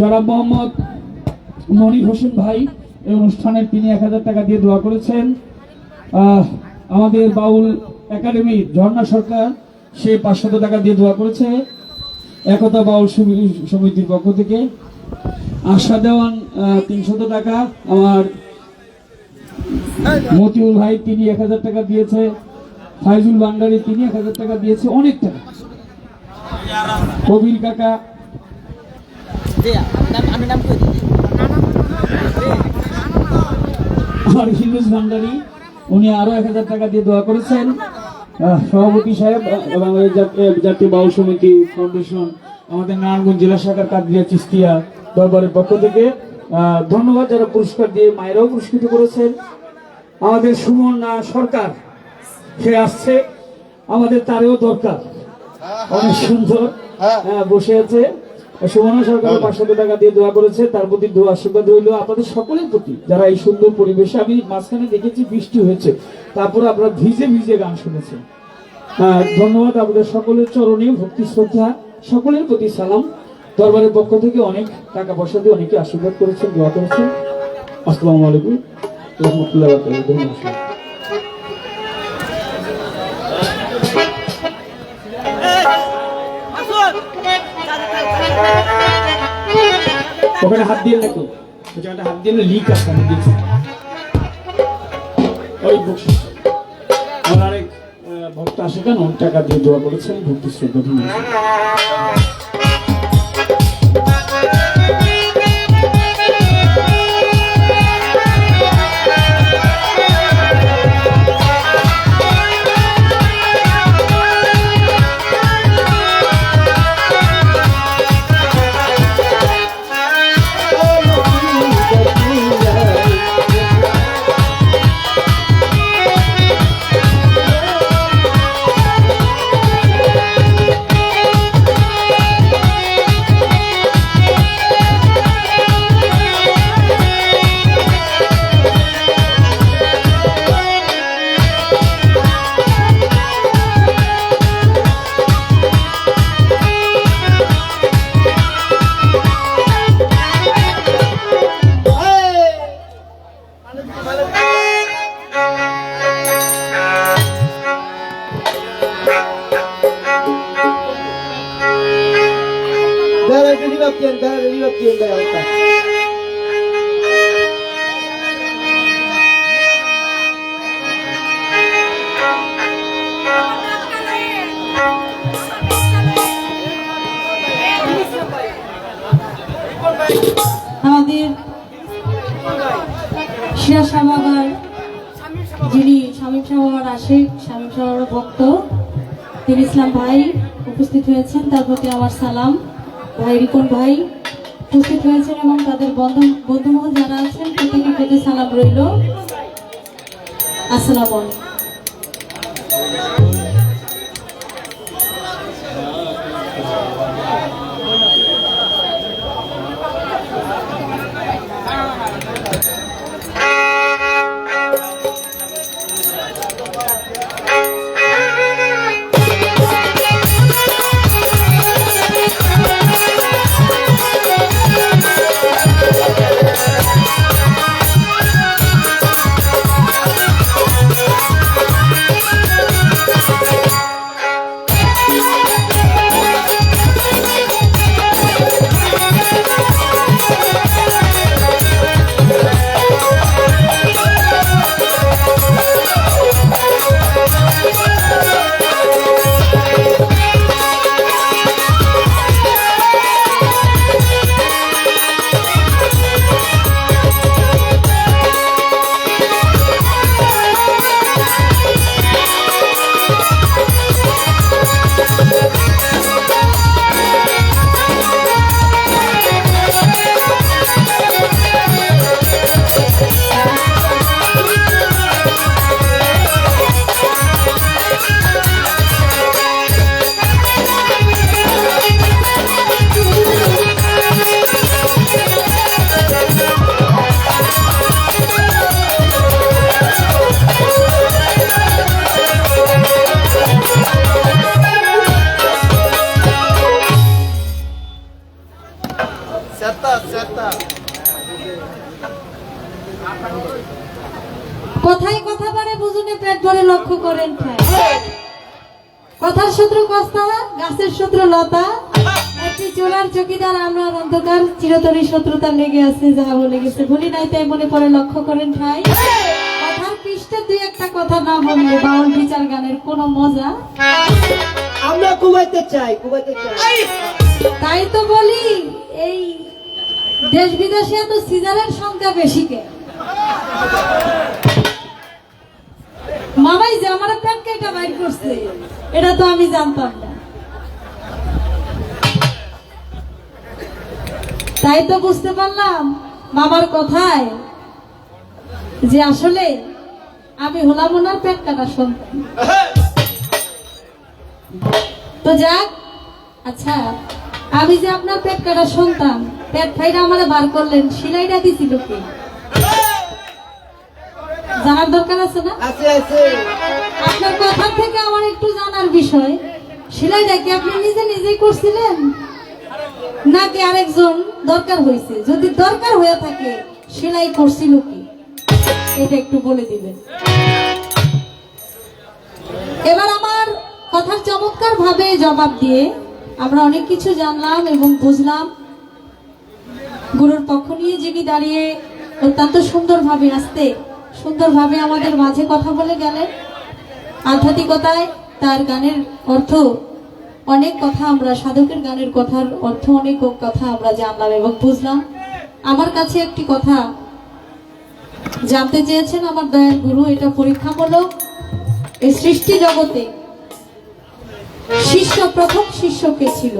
যারা মোহাম্মদ মনির হোসেন ভাই এই অনুষ্ঠানের তিনি 1000 টাকা দিয়ে দোয়া করেছেন। আমাদের বাউল একাডেমি ঝর্ণা সরকার সে 500 টাকা দিয়ে দোয়া করেছে একতা বাউল সমিতির পক্ষ থেকে। আশা দেওয়ান 300 টাকা। আমার মতিউল ভাই তিনি 1000 টাকা দিয়েছে। ফাইজুল ভান্ডারী তিনি 1000 টাকা দিয়েছে। অনেক টাকা। কবির কাকা আর হিন্দুজ ভান্ডারী উনি আরো 1000 টাকা দিয়ে দোয়া করেছেন। সভাপতি সাহেব এবং জাতীয় বাউল সমিতি ফাউন্ডেশন আমাদের নারায়ণগঞ্জ জেলা শাখার কাদরিয়া চিস্তিয়া দরবারের পক্ষ থেকে ধন্যবাদ। যারা পুরস্কার দিয়ে মায়েরাও পুরস্কৃত করেছেন। আমাদের সুমন সরকার সে আসছে, আমাদের তারও দরকার। অনেক সুন্দর বসে আছে। সুমন সরকার 500 টাকা দিয়ে দোয়া করেছে, তার প্রতি দোয়া আশীর্বাদ রইল আপনাদের সকলের প্রতি। যারা এই সুন্দর পরিবেশে, আমি মাঝখানে দেখেছি বৃষ্টি হয়েছে, তারপরে আপনারা ভিজে ভিজে গান শুনেছেন। ধন্যবাদ। আপনাদের সকলের চরণে ভক্তি শ্রদ্ধা, সকলের প্রতি সালাম। দরবারের পক্ষ থেকে অনেক টাকা পয়সা দিয়ে অনেকে আশীর্বাদ করেছেন, দোয়া করেছেন। আসসালামু আলাইকুম রহমতুল্লাহ। ওখানে হাত দিয়ে দেখো, হাত দিয়ে লিক আছে। আমি দেখছি ওই বকশিস আমার আরেক ভক্ত আসে কেন টাকা দিয়ে দোয়া করেছেন, ভক্তি শ্রদ্ধা। আমাদের শিয়া সভাগার যিনি শামীম সভাগার আশিক, শামীম সভাগার ভক্ত তিনি ইসলাম ভাই উপস্থিত হয়েছেন, তার প্রতি আমার সালাম। ভাই রিপন ভাই উপস্থিত হয়েছেন এবং তাদের বন্ধুমহল যারা আছেন প্রত্যেকের প্রতি সালাম রইল। আসসালামু আলাইকুম। কথায় কথা বারে বুঝুনে পেট ভরে লক্ষ্য করেন ঠাই। কথার শত্রু কস্তা, গাছের শত্রু লতা, একটি চোরার চকিদার আমরা অন্ধকার চিরতরী শত্রুতা লেগে আছে, যাহা বলে গেছে ভুলি নাই তাই মনে পড়ে লক্ষ্য করেন ঠাই। কথার পৃষ্ঠে দুই একটা কথা না বললে বাউল বিচার গানের কোনো মজা। আমরা ঘুমাইতে চাই, তাই তো বলি এই দেশ বিদেশে এত সিজারের সংখ্যা বেশি কে? মামাই যে আমার প্যান কেটে বাইর করছে এটা তো আমি জানতাম না। তাই তো বুঝতে পারলাম মামার কথায় যে আসলে আমি হলাম ওনার পেট কাটা সন্তান। তো যাক, আচ্ছা আমি যে আপনার পেট কাটা সন্তান, পেট ফাইরা আমারে বার করলেন, সিলাইটা দিছিল কি জানার দরকার আছে না? আপনার কথা থেকে আমার একটু জানার বিষয়, সেলাইটা কি আপনি নিজে নিজেই করছিলেন নাকি আরেকজন দরকার হয়েছে? যদি দরকার হয়ে থাকে সেলাই করছিল কি এটা একটু বলে দিবেন। এবার আমার কথার চমৎকার ভাবে জবাব দিয়ে আমরা অনেক কিছু জানলাম এবং বুঝলাম। গুরুর পক্ষ নিয়ে যিনি দাঁড়িয়ে অত্যন্ত সুন্দরভাবে আসতে সুন্দরভাবে আমাদের মাঝে কথা বলে গেলেন। আধ্যাত্মিকতায় তার গানের অর্থ অনেক কথা আমরা, সাধকের গানের কথার অর্থ অনেক কথা আমরা জানলাম এবং বুঝলাম। আমার কাছে একটি কথা জানতে চেয়েছেন আমার দয়াল গুরু, এটা পরীক্ষামূলক। এই সৃষ্টি জগতে শিষ্য, প্রথম শিষ্য কে ছিল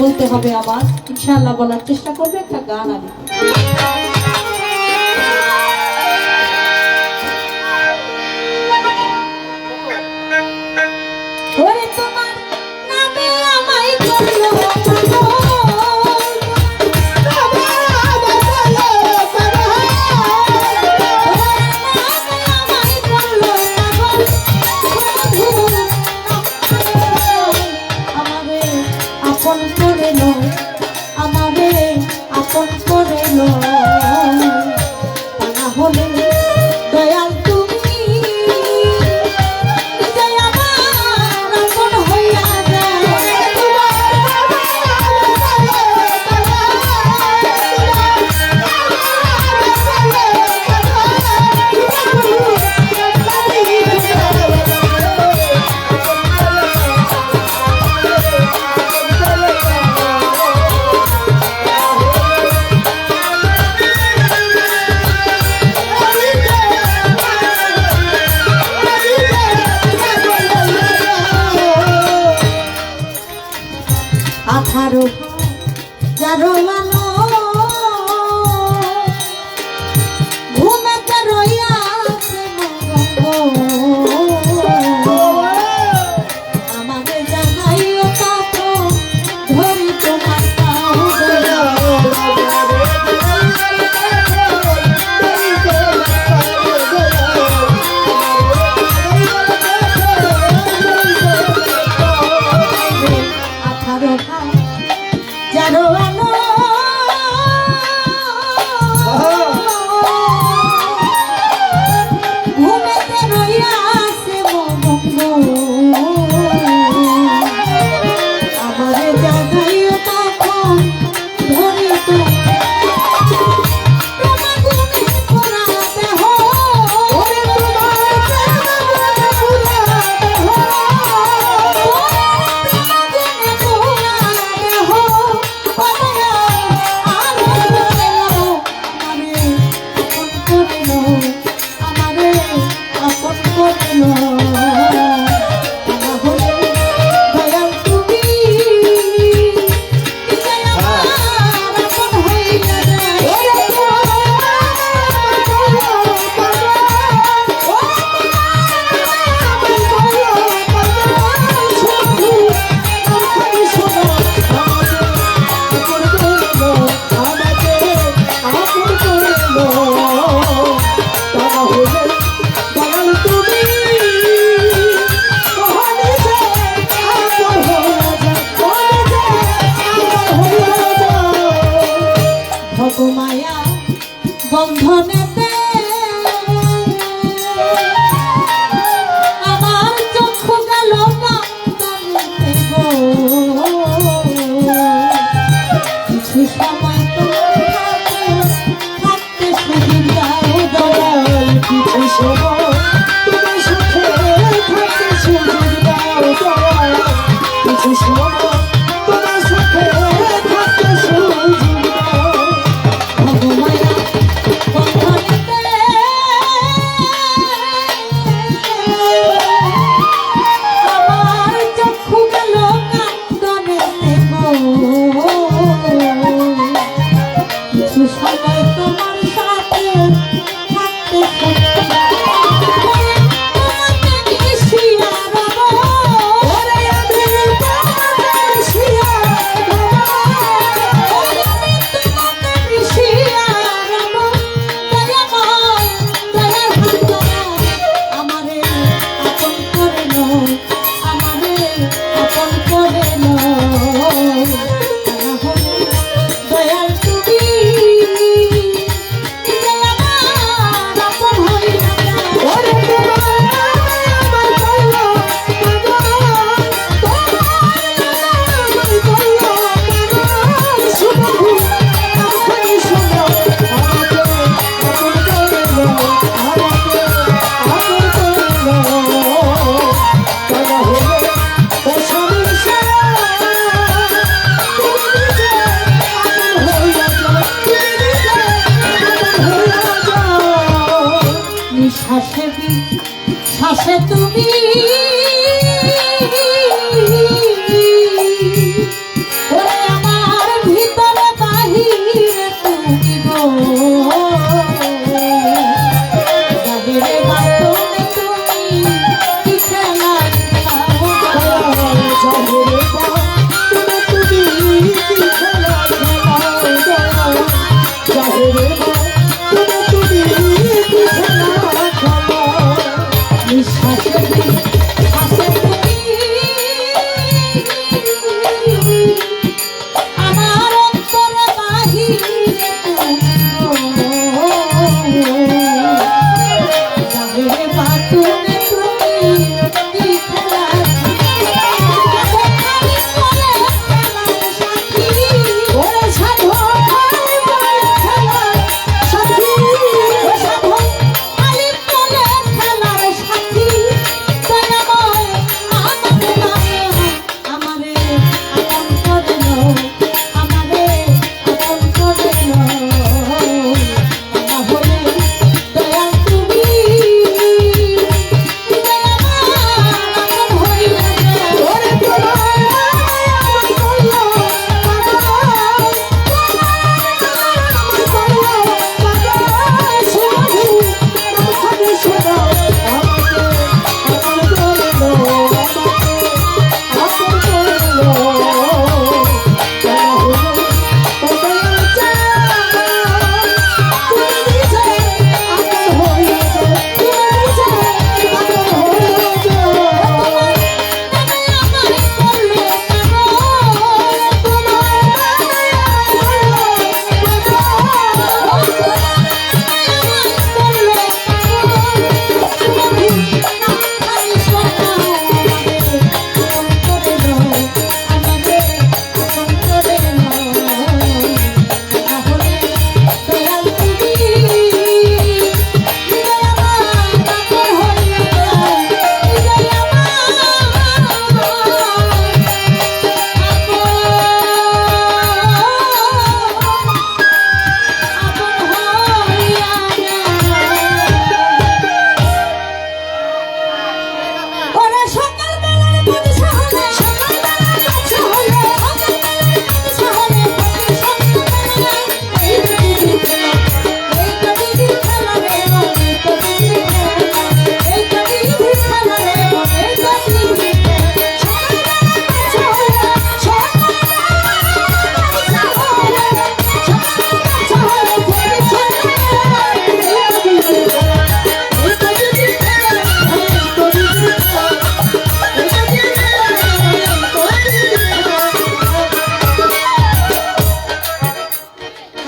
বলতে হবে আমার, ইনশাআল্লাহ বলার চেষ্টা করবে। একটা গান আমি সময় তোমার হাতে থাকতে সুযোগ দাও দয়াল কিছু সময় তোমার সাথে থাকতে সুযোগ দাও দয়াল কিছু সময় তোমার সাথে থাকতে সুযোগ দাও ভগমায়া কথা দিতে আমার চক্ষু গেল কান্দনেতে গো কিছু সময় তোমার সাথে থাকতে সুযোগ দাও। তোমাকে মিশিয়া রব, ওরে আমি তোমাকে মিশিয়া ওরে আমি তোমাকে মিশিয়া রব, দয়াময় দয়ার হাত ধরা আমারে আপন করে নাও, আমারে আপন করে নাও। তাহলে দয়াল তুমি নিজে আমার আপন হইয়া যাও। ওরে তোমার আমার কল্লো আমার কল্লো শুনো আমাকে শুনো আমাকে আপন করে নাও আমাকে আপন করে নাও তারা হলো সমস্যা তুমি নিজে আপন হইয়া যাও তুমি নিজে আপন হইয়া যাও নিঃশ্বাসে শ্বাসে তুমি ওরে আমার ভিতরে বাহিরে তুমি গো বাহিরে বাথরুমে তুমি কি খেলা খেলাও জাহেরে বা তুমি তুমি কি খেলা খেলাও দয়াল জাহেরে বা তুমি কি খেলা খেলাও নিঃশ্বাসে শ্বাসে তুমি আমার অন্তরে বাহিরে তুমি গো জাহেরে বাথরুমে তুমি কি খেলা ওরে সাধু খেলা সাথী ওরে তোমার আমার কল্লো আমার কল্লো শুনো আমাকে শুনো আমাকে আপন করে নাও আমাকে আপন করে নাও তারা হলো দয়াল তুমি নিজে আপন হইয়া যাও তুমি নিজে আপন হইয়া যাও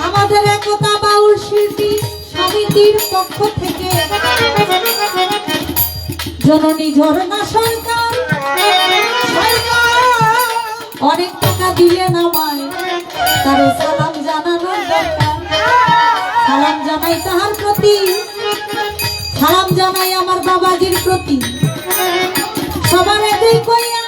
আমাদের একতা বাউল শিল্পী সমিতির পক্ষ থেকে জননী ঝর্ণা সরকার অনেক টাকা দিলেন আমায় তার সালাম জানাই তাহার প্রতি, সালাম জানাই আমার বাবাজির প্রতি। সবার এতেই কইয়া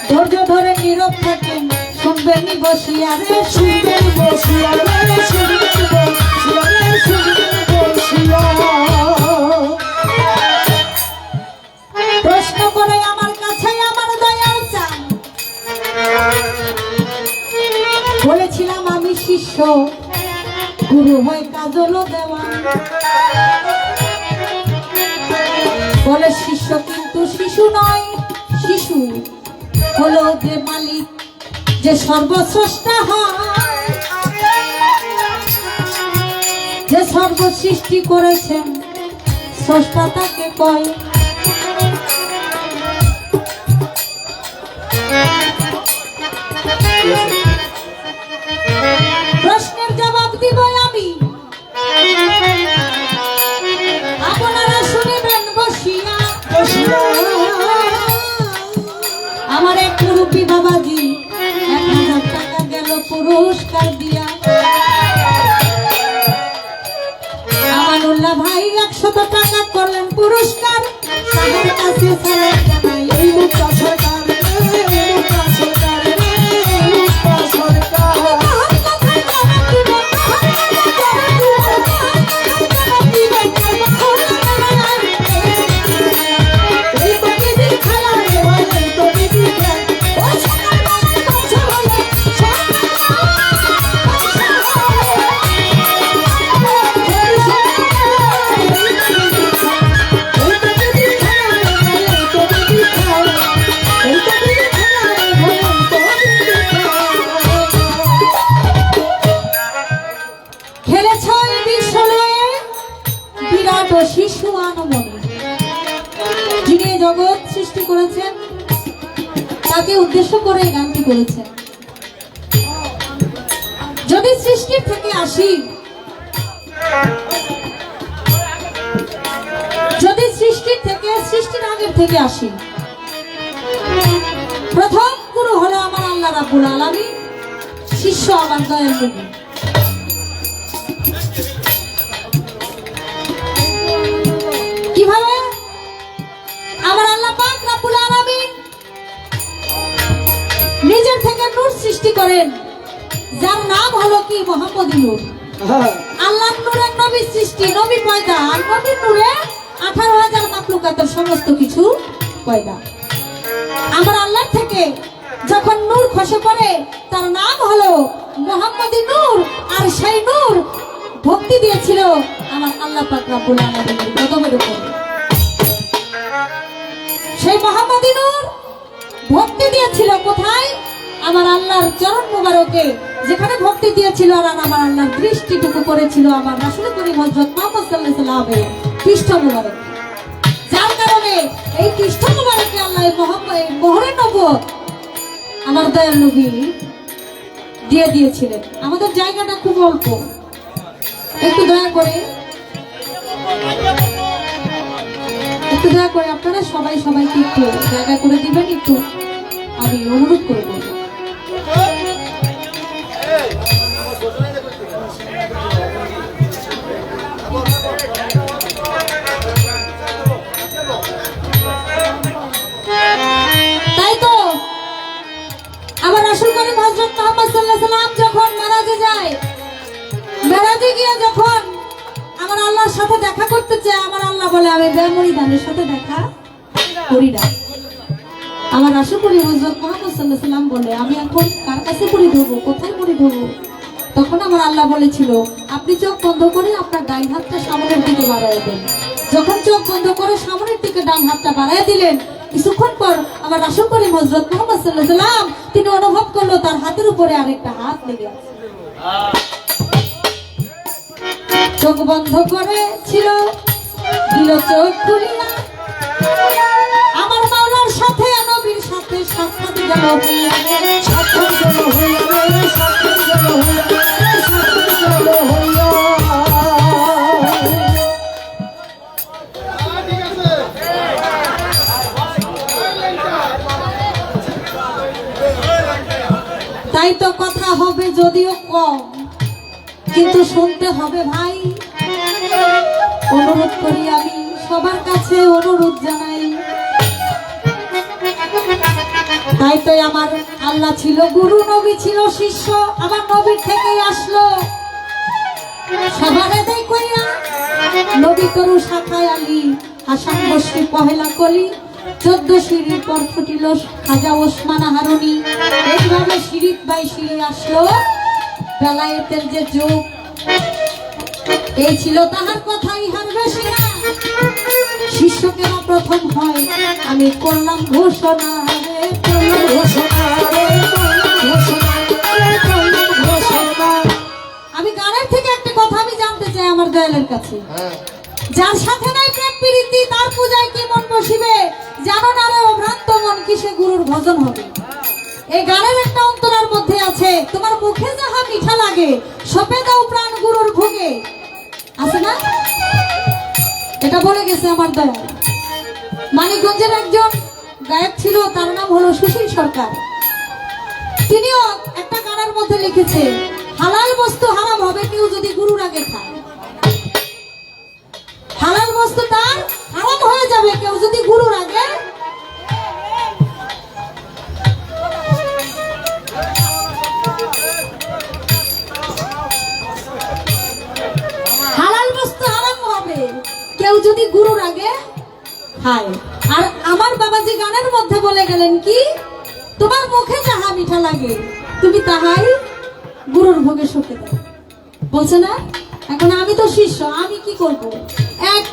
ধৈর্য ধরে নীরব থাকেন, শুনবেন বসিয়া রে, শুনবেন বসিয়া রে, শুনবেন বসিয়া রে, শুনবেন বসিয়া। প্রশ্ন করে আমার কাছে আমার দয়াল চান, বলেছিলাম আমি শিষ্য, গুরু হয় কাজল দেওয়া। বলে শিষ্য কিন্তু শিশু নয়, শিশু হলো যে মালিক, যে সর্বস্রষ্টা হয়, যে সর্বসৃষ্টি করেছেন স্রষ্টা তাকে কয়। প্রশ্নের জবাব দিব আমি, আপনারা শুনিবেন বসিয়া। আমার এক মুরব্বী বাবাজি 1000 টাকা গেল পুরস্কার দিয়া। আমানুল্লাহ ভাই 100 টাকা করলেন পুরস্কার। তাদের কাছে সালাম জানাই, এই মুক্তা সরকার রে, এই মুক্তা সরকার রে, এই মুক্তা সরকার। এই তো দিদির খেলা রে ভাই, এই তো দিদির খেলা। এই তো দিদির খেলা রে ভাই, এই তো দিদির খেলা। এই তো দিদির খেলা রে ভাই, এই তো দিদির খেলা। খেলেছ এই বিশ্বলয়ে বিরাট শিশু আনমনে, যিনি এই জগৎ সৃষ্টি করেছেন তাকে উদ্দেশ্য করে এই গানটি করেছেন। যদি সৃষ্টির থেকে আসি, যদি সৃষ্টির থেকে, সৃষ্টির আগের থেকে আসি, প্রথম গুরু হলো আমার আল্লাহ রাব্বুল আলামিন, শিষ্য আমার দয়াল নবী। কিভাবে আমার আল্লাহ পাক রব্বুল আলামিন নিজের থেকে নূর সৃষ্টি করেন, যার নাম হলো কি মুহাম্মদী নূর। আল্লাহ নূরের নবী সৃষ্টি, নবী পয়দা, আর নবীর নূরে 18,000 মাখলুকাতের সমস্ত কিছু পয়দা। আমার আল্লাহ থেকে যখন নূর খসে পড়ে, তার নাম হলো মুহাম্মদী নূর। আর সেই নূর ভক্তি দিয়েছিল আমার আল্লাহ পাক রব্বুল আলামিনের কদমের উপর। সেই মুহাম্মদী নূর ভক্তি দিয়েছিল কোথায়? আমার আল্লাহর চরণ মুবারকে, যেখানে ভক্তি দিয়েছিল। আর আমার আল্লাহর দৃষ্টিটুকু পড়েছিল আমার রাসূল করিম হযরত মুহাম্মদ সাল্লাল্লাহু আলাইহি ওয়াসাল্লামের পৃষ্ঠ মুবারক। যার কারণে এই পৃষ্ঠ মুবারকে আল্লাহ মোহরে নবুয়ত আমার দয়াল নবী দিয়ে দিয়েছিলেন। আমাদের জায়গাটা খুব অল্প, একটু দয়া করে, একটু দয়া করে আপনারা সবাই সবাইকে একটু জায়গা করে দিবেন, একটু আমি অনুরোধ করে বলবো। তাই তো আমার রাসূল করিম হযরত মুহাম্মদ সাল্লাল্লাহু আলাইহি ওয়াসাল্লাম যখন মেরাজে যায়, মেরাজে গিয়ে যখন আমার আল্লাহর সাথে দেখা করতে চায়, আমার আল্লাহ বলে আমি বেমরি দানের সাথে দেখা করি না। আমার রাসূল করিম হযরত মুহাম্মদ সাল্লাল্লাহু আলাইহি ওয়াসাল্লাম বলে আমি এখন কার কাছে পড়ি ধরবো, কোথায় পড়ি ধরবো? তখন আমার আল্লাহ বলেছিল আপনি চোখ বন্ধ করে আপনার ডান হাতটা সামনের দিকে বাড়ায় দেন। যখন চোখ বন্ধ করে সামনের দিকে ডান হাতটা বাড়ায় দিলেন, কিছুক্ষণ পর আমার রাসূল করিম হযরত মুহাম্মদ সাল্লাল্লাহু আলাইহি ওয়াসাল্লাম তিনি অনুভব করলো তার হাতের উপরে আরেকটা হাত লেগে আছে। চোখ বন্ধ করেছিল, দিল চোখ খুলিয়া, আমার মাওলার সাথে নবীর সাথে সাক্ষাৎ গেল হইয়া রে, সাক্ষাৎ গেল হইয়া রে, সাক্ষাৎ গেল হইয়া রে, সাক্ষাৎ গেল হইয়া। তাই তো কথা হবে যদিও কম, কিন্তু শুনতে হবে ভাই। অনুরোধ করি আমি সবার কাছে, অনুরোধ জানাই। তাই তো আমার আল্লাহ ছিল গুরু, নবী ছিল শিষ্য, আমার নবীর থেকেই আসলো। সবার এটাই কইয়া নবী তরু শাখায় আলী, হাসান বসরি পহেলা কলি, 14 সিঁড়ির পর ফুটিল খাজা ওসমান হারুনি। এইভাবে সিঁড়ি বাই সিঁড়ি আসলো বেলায়েতের যে যুগ। এই ছিল তাহার কথা, ইহার বেশি না। শিষ্য কেন প্রথম হয়, আমি করলাম ঘোষণা রে, করলাম ঘোষণা রে, করলাম ঘোষণা রে, করলাম ঘোষণা। আমি গানের থেকে একটা কথা আমি জানতে চাই আমার দয়ালের কাছে। যার সাথে নাই প্রেম প্রীতি, তার পূজায় কি মন বসিবে? জানো না রে অভ্রান্ত মন, কিসে গুরুর ভজন হবে? এই গানের একটা অন্তরার মধ্যে আছে, তোমার মুখে যাহা মিঠা লাগে, সপে দাও প্রাণ গুরুর ভোগে। আছে না? এটা বলে গেছে আমার দয়াল। মানিকগঞ্জের একজন গায়ক ছিল, তার নাম হলো সুশীল সরকার। তিনিও একটা গানের মধ্যে লিখেছে, হালাল বস্তু হারাম হবে কেউ যদি গুরুর আগে খায়। হালাল বস্তু তার হারাম হয়ে যাবে কেউ যদি গুরুর আগে। হালাল বস্তু হারাম হবে কেউ যদি গুরুর আগে খায়। আর আমার বাবাজি গানের মধ্যে বলে গেলেন কি, তোমার মুখে যাহা মিঠা লাগে তুমি তাহাই গুরুর ভোগে শুকে দাও। বলছে না? এখন আমি তো শিষ্য, আমি কি করব? এক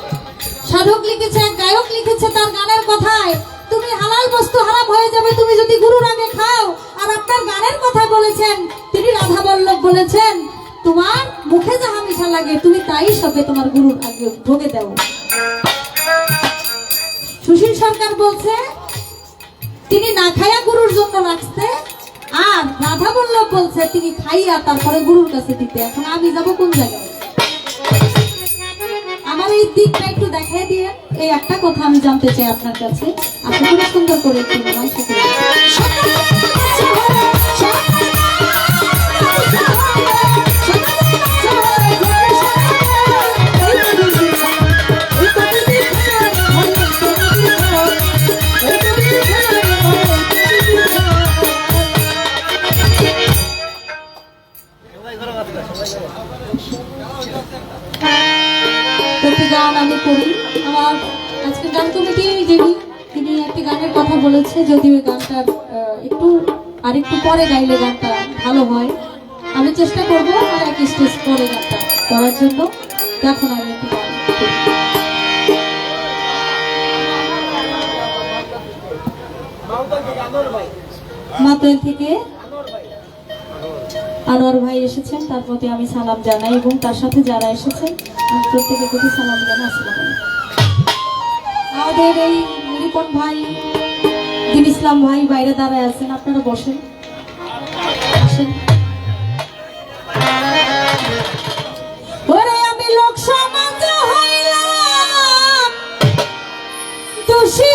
সাধক লিখেছে, এক গায়ক লিখেছে তার গানের কথায়, তুমি হালাল বস্তু হারাম হয়ে যাবে তুমি যদি গুরুর আগে খাও। আর আপনার গানের কথা বলেছেন, তিনি রাধা বল্লভ বলেছেন, তোমার মুখে যাহা মিঠা লাগে তুমি তাই সবে তোমার গুরুর আগে ভোগে দাও। সুশীল সরকার বলছে তিনি না খাইয়া গুরুর জন্য রাখতে, আর রাধা বল্লভ বলছে তিনি খাইয়া তারপরে গুরুর কাছে দিতে। এখন আমি যাব কোন জায়গায়? আমার এই দিকটা একটু দেখাই দিয়ে। এই একটা কথা আমি জানতে চাই আপনার কাছে, আপনি খুব সুন্দর করে একটু মনোযোগ করে। একটি গান আমি করি, আমার আজকে গান কমিটি যিনি, তিনি একটি গানের কথা বলেছে, যদি ওই গানটা একটু আরেকটু পরে গাইলে গানটা ভালো হয়। আমি চেষ্টা করবো আর এক স্টেজ পরে গানটা করার জন্য। এখন আমি একটি গান করি। মাতোয়াল থেকে আনোয়ার ভাই এসেছেন, তার প্রতি আমি সালাম জানাই, এবং তার সাথে যারা এসেছেন আমি প্রত্যেকের প্রতি সালাম জানাই। আসসালামু আলাইকুম। আমাদের এই রিপন ভাই, দিন ইসলাম ভাই বাইরে দাঁড়ায় আছেন, আপনারা বসেন, আসেন। ওরে আমি লোক সমাজ হইলাম দোষী,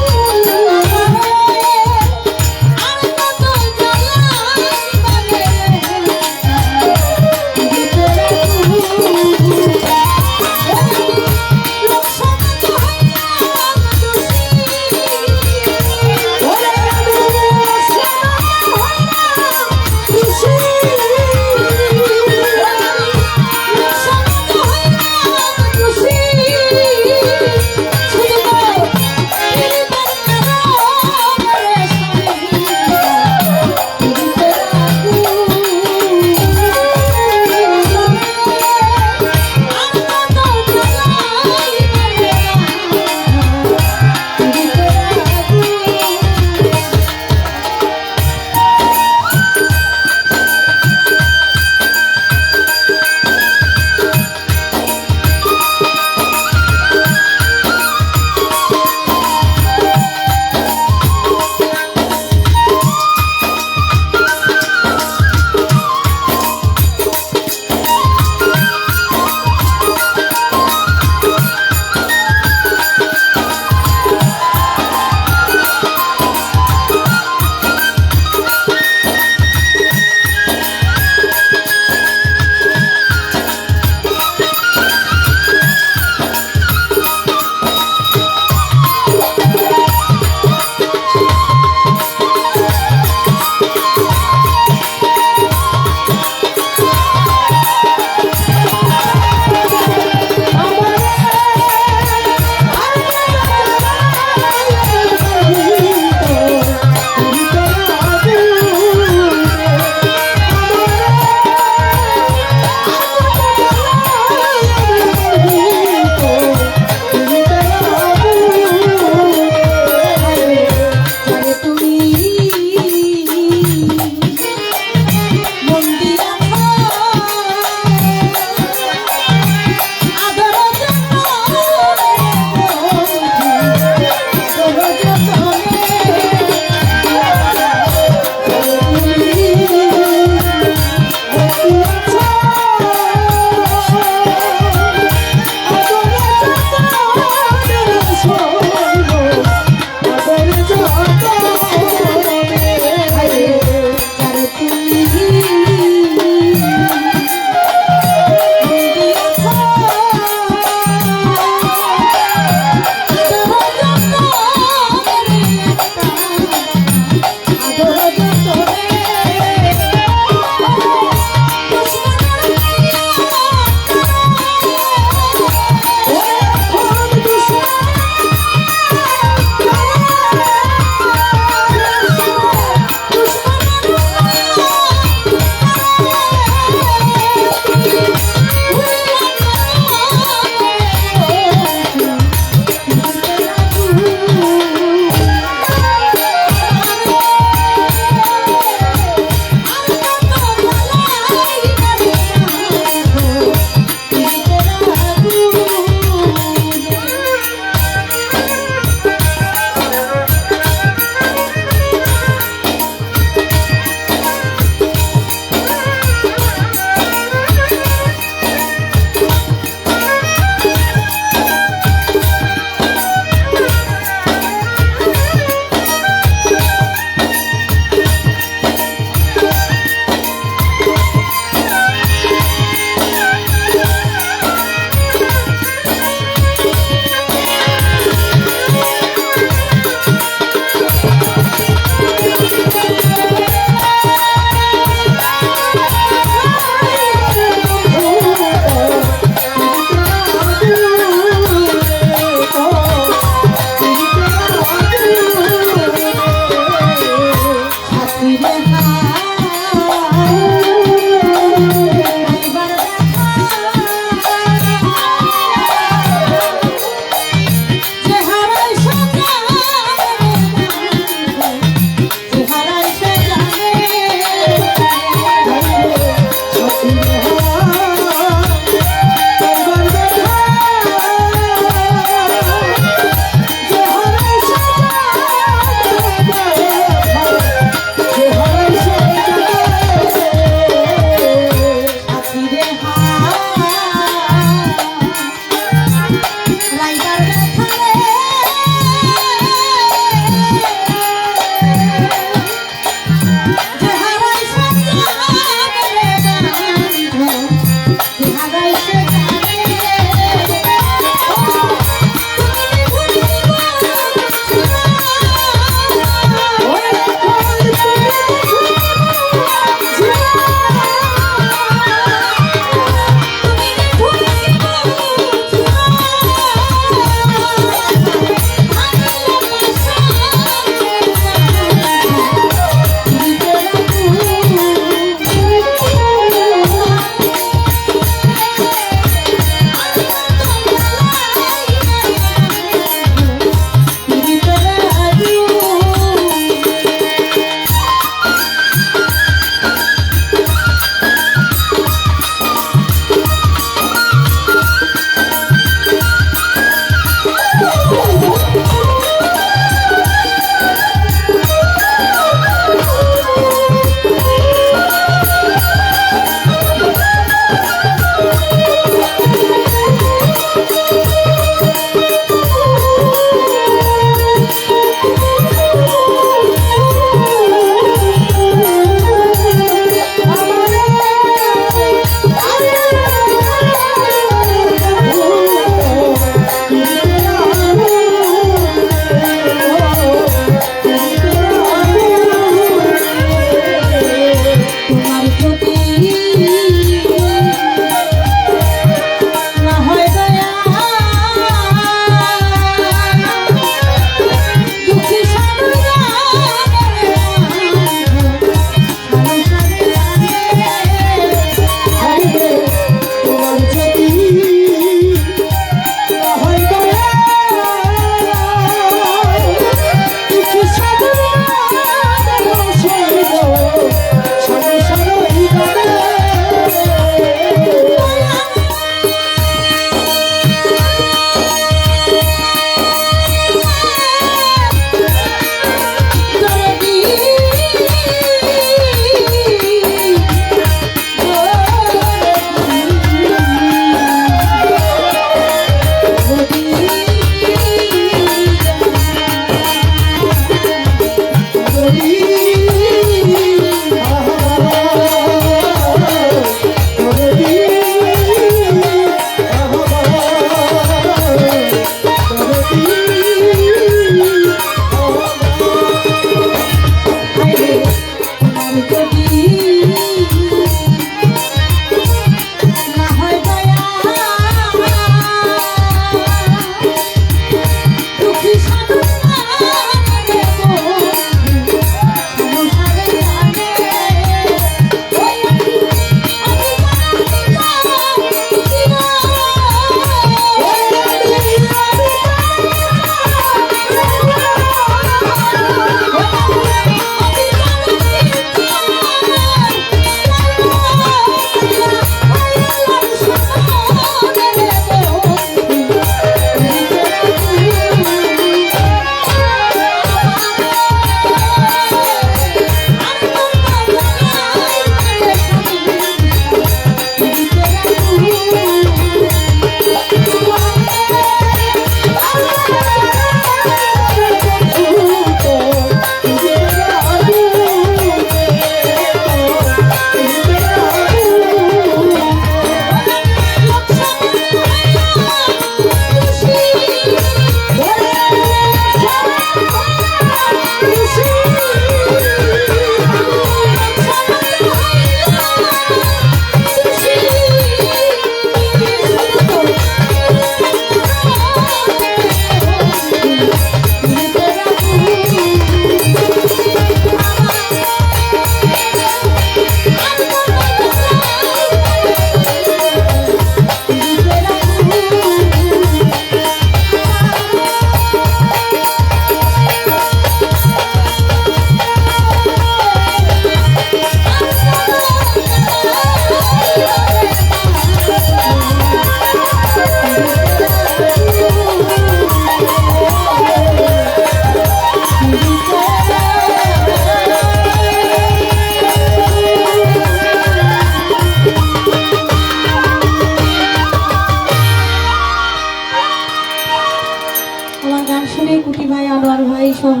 আমার গান শুনে কুটি ভাই, আনোয়ার ভাই সহ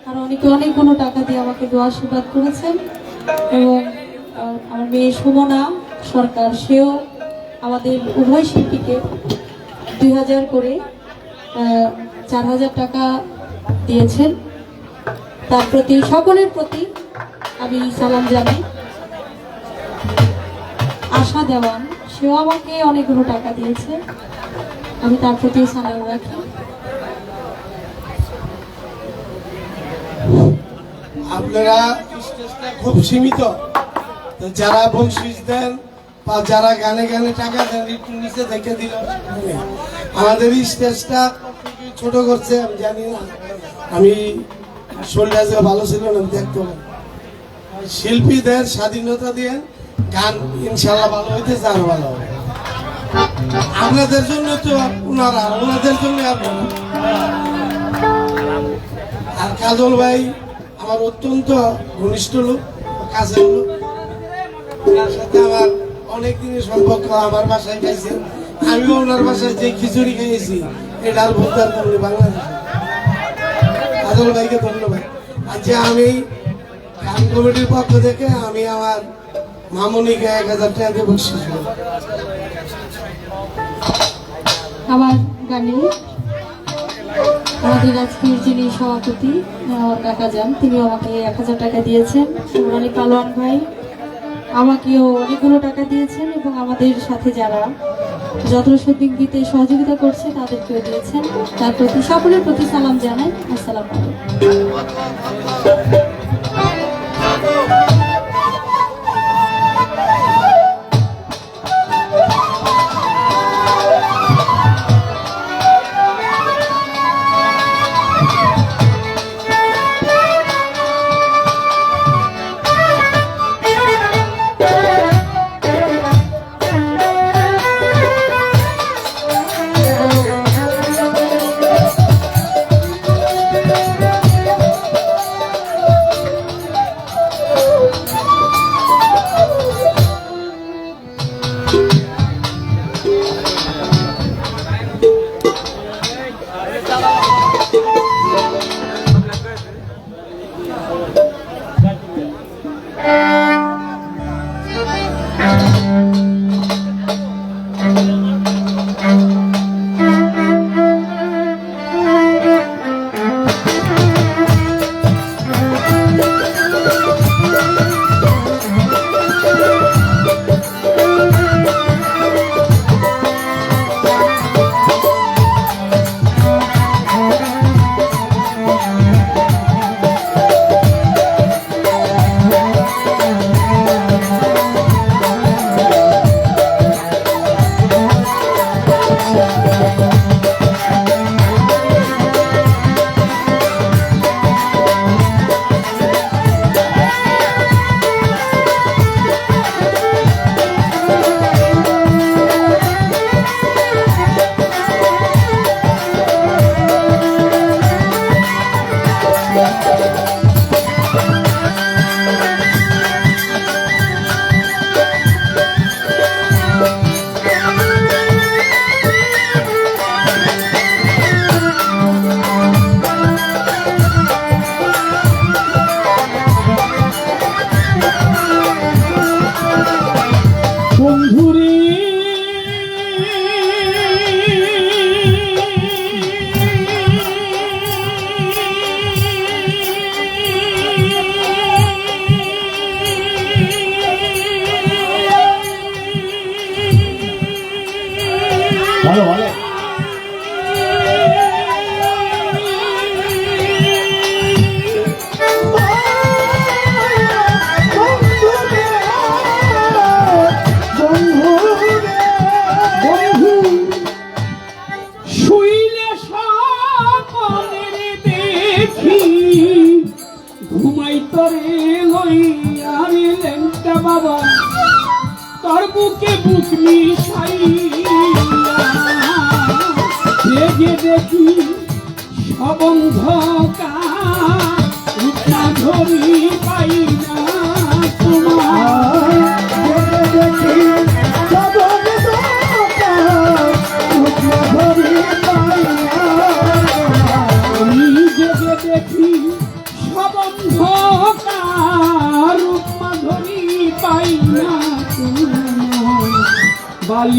আর অনেকে অনেকগুলো টাকা দিয়ে আমাকে দোয়া আশীর্বাদ করেছেন। এবং আমার মেয়ে সুমনা সরকার, সেও আমাদের উভয় শিল্পীকে 2000 করে 4000 টাকা দিয়েছেন। তার প্রতি, সকলের প্রতি আমি সালাম জানাই। আশা দেওয়ান, সেও আমাকে অনেকগুলো টাকা দিয়েছে, আমি তার প্রতি সালাম রাখি। আপনারা স্টেজটা খুব সীমিত, তো যারা বকশিস দেন বা যারা গানে গানে টাকা দেন একটু নিচে দেখে দিল। আমাদের স্টেজটা ছোট করছে আমি জানি না, আমি শরীরটা যে ভালো ছিল না দেখতে হবে। শিল্পীদের স্বাধীনতা দিয়ে গান ইনশাল্লাহ ভালো হইতেছে, আরো ভালো হবে। আপনাদের জন্য তো ওনারা, ওনাদের জন্য আপনারা। আর কাজল ভাই আমার অত্যন্ত ঘনিষ্ঠ লোক, কাছের লোক, তার সাথে আমার অনেক দিনের সম্পর্ক। আমার বাসায় খাইছে, আমিও ওনার বাসায় যে খিচুড়ি খেয়েছি এটার ভোটার করলে বাংলাদেশে। কাজল ভাইকে ধন্যবাদ। আচ্ছা, আমি গান কমিটির পক্ষ থেকে আমি আমার মামুনিকে 1000 টাকা দিয়ে বকশিশ দেব। আমার গানে আমাদের আজকের যিনি সভাপতি আমার কাকা যান, তিনি আমাকে 1000 টাকা দিয়েছেন। সুমরানি পালোয়ান ভাই আমাকেও অনেকগুলো টাকা দিয়েছেন এবং আমাদের সাথে যারা যত্রসদ্দিক দিতে সহযোগিতা করছে তাদেরকেও দিয়েছেন। তার প্রতি, সকলের প্রতি সালাম জানাই। আসসালামু আলাইকুম।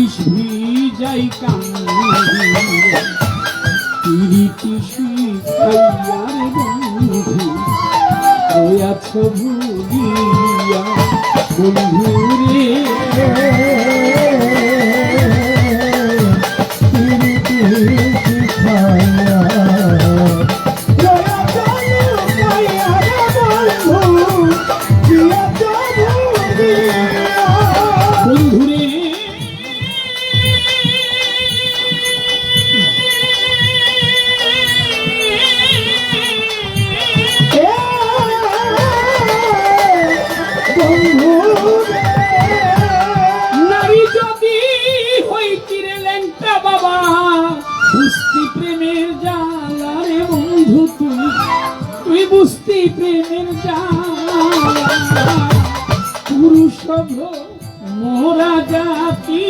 বিষ ভিজাই কান্দি পিরিতি শিখাইয়ার বন্ধু রয়াছ ভুলিয়া বন্ধুরে বন্ধুরে নারী যদি হইতিরে ল্যাংটা বাবা বুঝতি প্রেমের জ্বালা রে বন্ধু তুই বুঝতি প্রেমের জ্বালা পুরুষ মোরা জাতি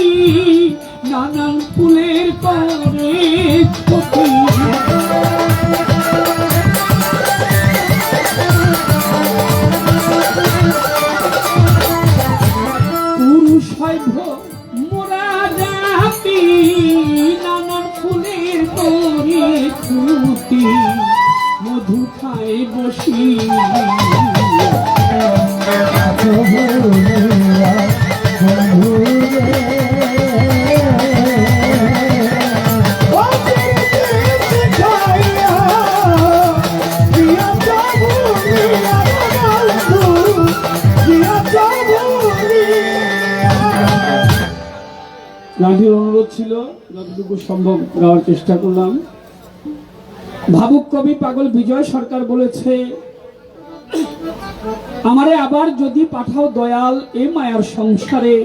নানান ফুলের পরে ক্ষতি পুরুষ সভ্য মোরা জাতি নানান ফুলের পরে ক্ষতি মধু খায় বসি গানটির অনুরোধ ছিল যতটুকু সম্ভব গাওয়ার চেষ্টা করলাম। ভাবুক কবি পাগল বিজয় সরকার বলেছে, আমারে আবার যদি পাঠাও দয়াল এ মায়ার সংসারে,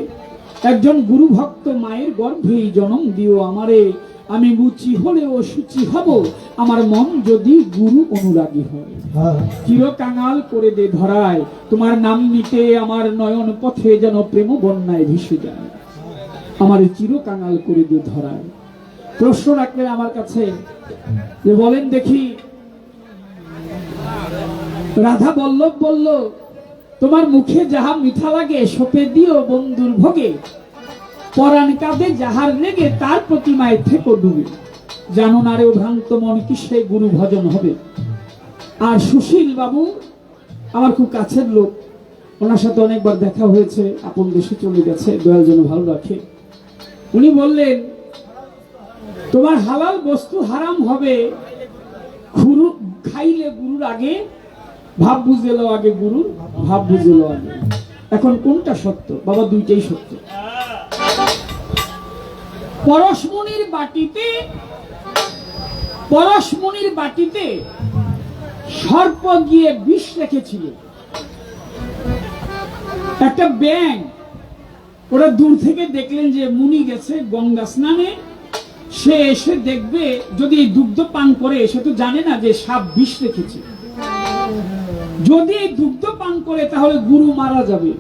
একজন গুরু ভক্ত মায়ের গর্ভেই জন্ম দিও আমারে, আমি মুচি হলেও সুচি হব আমার মন যদি গুরু অনুরাগী হয়। চির কাঙাল করে দে ধরায়, তোমার নাম নিতে আমার নয়ন পথে যেন প্রেম বন্যায় ভেসে যায়, আমার চির কাঙাল করে দে ধরায়। প্রশ্ন রাখলেন আমার কাছে যে বলেন দেখি, রাধা বল্লভ বলল তোমার মুখে যাহা মিঠা লাগে সপে দিও বন্ধুর ভোগে, পরাণ কাঁদে যাহার লেগে তার প্রতিমায় থেকো ডুবে, জানো না রে ভ্রান্ত মন কিসে গুরু ভজন হবে। আর সুশীল বাবু আমার খুব কাছের লোক, ওনার সাথে অনেকবার দেখা হয়েছে, আপন দেশে চলে গেছে, দয়াল যেন ভালো রাখে। উনি বললেন তোমার হালাল বস্তু হারাম হবে গুরু খাইলে গুরুর আগে ভাব বুঝে লো, আগে গুরুর ভাব বুঝে লো আগে। এখন কোনটা সত্য বাবা? দুইটাই সত্য। পরশমণির বাটিতে সর্প গিয়ে বিষ রেখেছিল। একটা ব্যাঙ, ওরা দূর থেকে দেখলেন যে মুনি গেছে গঙ্গা স্নানে, সে এসে দেখবে যদি এই দুগ্ধ পান করে, সে তো জানে না যে সাপ বিষ রেখেছে, যদি এই দুগ্ধ পান করে তাহলে গুরু মারা যাবে।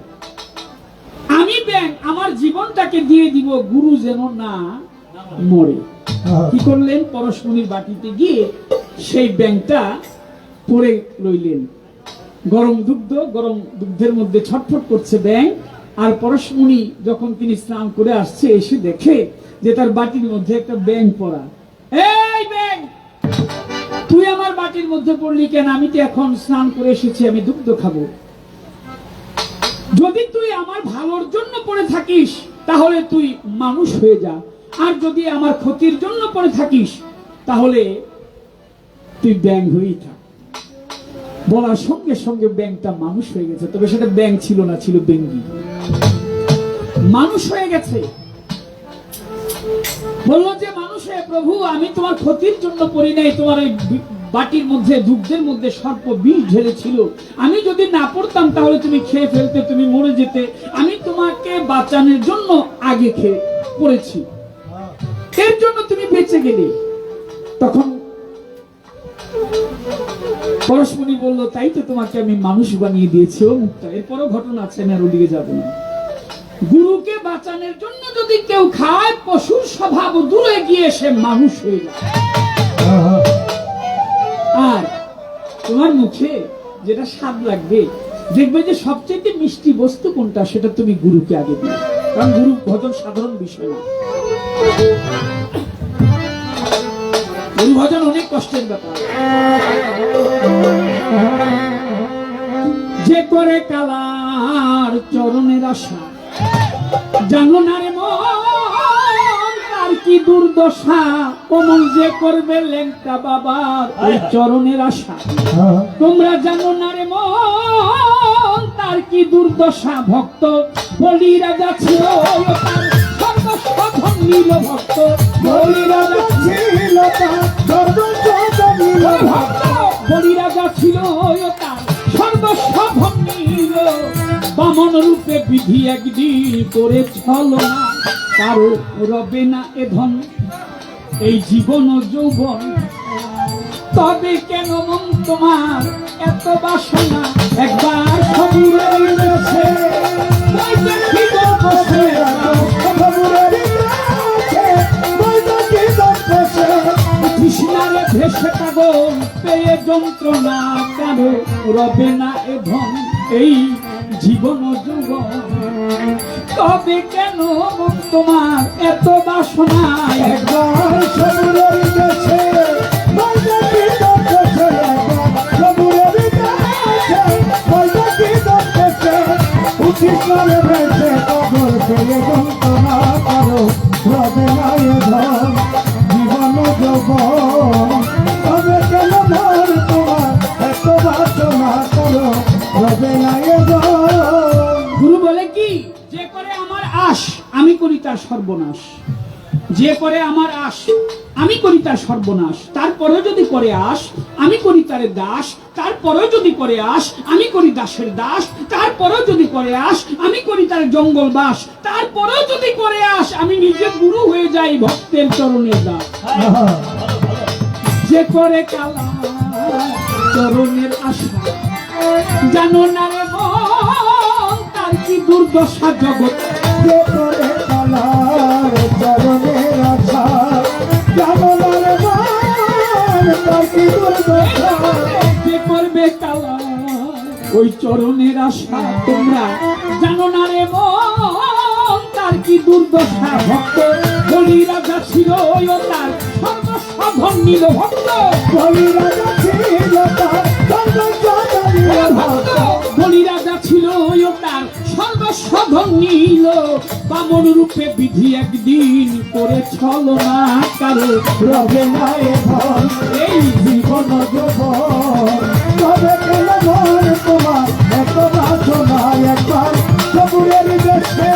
আমি ব্যাঙ আমার জীবনটাকে দিয়ে দিব গুরু যেন না মরে। কি করলেন? পরশমণির বাটিতে গিয়ে সেই ব্যাঙটা পড়ে রইলেন। গরম দুগ্ধের মধ্যে ছটফট করছে ব্যাঙ। আর পরশমণি যখন তিনি স্নান করে আসছে, এসে দেখে যে তার বাটির মধ্যে একটা ব্যাঙ পড়া। এই ব্যাঙ, তুই আমার বাটির মধ্যে পড়লি কেন? আমি তো এখন স্নান করে এসেছি, আমি দুগ্ধ খাবো। যদি তুই আমার ভালোর জন্য পড়ে থাকিস তাহলে তুই মানুষ হয়ে যা, আর যদি আমার ক্ষতির জন্য পড়ে থাকিস তাহলে তুই ব্যাঙ হয়েই থাক। বলার সঙ্গে সঙ্গে ব্যাঙটা মানুষ হয়ে গেছে, তবে সেটা ব্যাঙ ছিল না, ছিল বেঙ্গি। মানুষ হয়ে গেছে। বললো যে মানুষ হয়ে, প্রভু আমি তোমার ক্ষতির জন্য পড়ি নাই, তোমার ওই বাটির মধ্যে দুগ্ধের মধ্যে সর্প বিষ ঢেলেছিল, আমি যদি না পড়তাম তাহলে তুমি খেয়ে ফেলতে, তুমি মরে যেতে, আমি তোমাকে বাঁচানোর জন্য আগে খেয়ে পড়েছি, এর জন্য তুমি বেঁচে গেলে। তখন পরশমণি বলল, তাই তো তোমাকে আমি মানুষ বানিয়ে দিয়েছি। ও মুক্তা, এরপরও ঘটনা আছে, আমি আর ওদিকে যাবো না। গুরুকে বাঁচানোর জন্য যদি কেউ খায়, পশুর স্বভাব দূরে গিয়ে সে মানুষ হয়ে যায়। আর তোমার মুখে যেটা স্বাদ লাগবে, দেখবে যে সবচেয়ে মিষ্টি বস্তু কোনটা, সেটা তুমি গুরুকে আগে দিও। কারণ গুরু ভজন সাধারণ বিষয় না, গুরু ভজন অনেক কষ্টের ব্যাপার। যে করে কালার চরণের আশা, জানো না রে মন তার কি দুর্দশা, কোমল যে করবে লেংটা বাবার ওই চরণের আশা। তোমরা জানো না রে মন তার কি দুর্দশা, ভক্ত বলি রাজা ছিল তার সর্বস্ব ধন নিল, ভক্ত বলি রাজা ছিল তার সর্বস্ব নিল, ভক্ত বলি রাজা ছিল তার সর্বস্ব ধন নিল। বামন রূপে বিধি একদিন করে ছলনা, কারো রবে না এ ধন এই জীবন ও যৌবন। তবে কেন মন তোমার এত বাসনা, একবার সবুরের কাছে ওই দেখিব বসে, তৃষ্ণারে ভেসে পাগল পেয়ে যন্ত্রণা, কারো রবে না এ ধন এই জীবন ও যৌবন। তবে কেন মন তোমার এত বাসনা, একবার সবুরের কাছে গুরু বলে কি, যে করে আমার আশ আমি করি তার সর্বনাশ, যে করে আমার আশ আমি করি তার সর্বনাশ। তারপরেও যদি করে আশ আমি করি তার দাস, তারপরেও যদি করে আশ আমি করি দাসের দাস, তারপরেও যদি করে আশ আমি করি তার জঙ্গল বাস, তারপরেও যদি করে আশ আমি নিজে গুরু হয়ে যাই ভক্তের চরণের দাস। যে করে কালা চরণের আশা, জানো না রে মন তার কি দুর্দশা জগৎ। যে করে কালার চরণের আশা, জানো না রে মন তার কি দুর্দশা। যে করবে কালার ওই চরণের আশা, তোমরা জানো না রে মন তার কি দুর্দশা। ভক্ত বলি রাজা ছিল তার সর্বস্ব ধন নিল, ভক্ত বলি রাজা ছিল তার বলি রাজা ছিল তার সর্বস্ব ধন নিল। বামন রূপে বিধি একদিন করে ছলনা, কারো রবে না এ ধন এই জীবন যৌবন। তবে কেন মন তোমার এত বাসনা, একবার সবুরের দেশে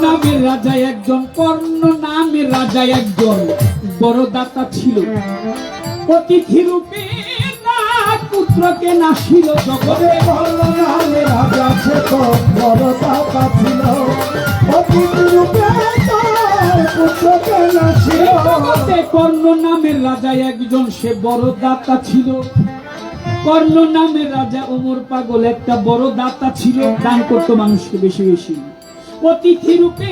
নামের রাজা একজন, কর্ণ নামের রাজা একজন বড় দাতা ছিল। অতিথি রূপে তার পুত্রকে নাসিল, জগতে কর্ণ নামের রাজা সে তো বড় দাতা ছিল। অতিথি রূপে তার পুত্রকে নাসিল, জগতে কর্ণ নামের রাজা একজন সে বড় দাতা ছিল। কর্ণ নামের রাজা ওমর পাগল একটা বড় দাতা ছিল, দান করতো মানুষকে বেশি বেশি। অতিথি রূপে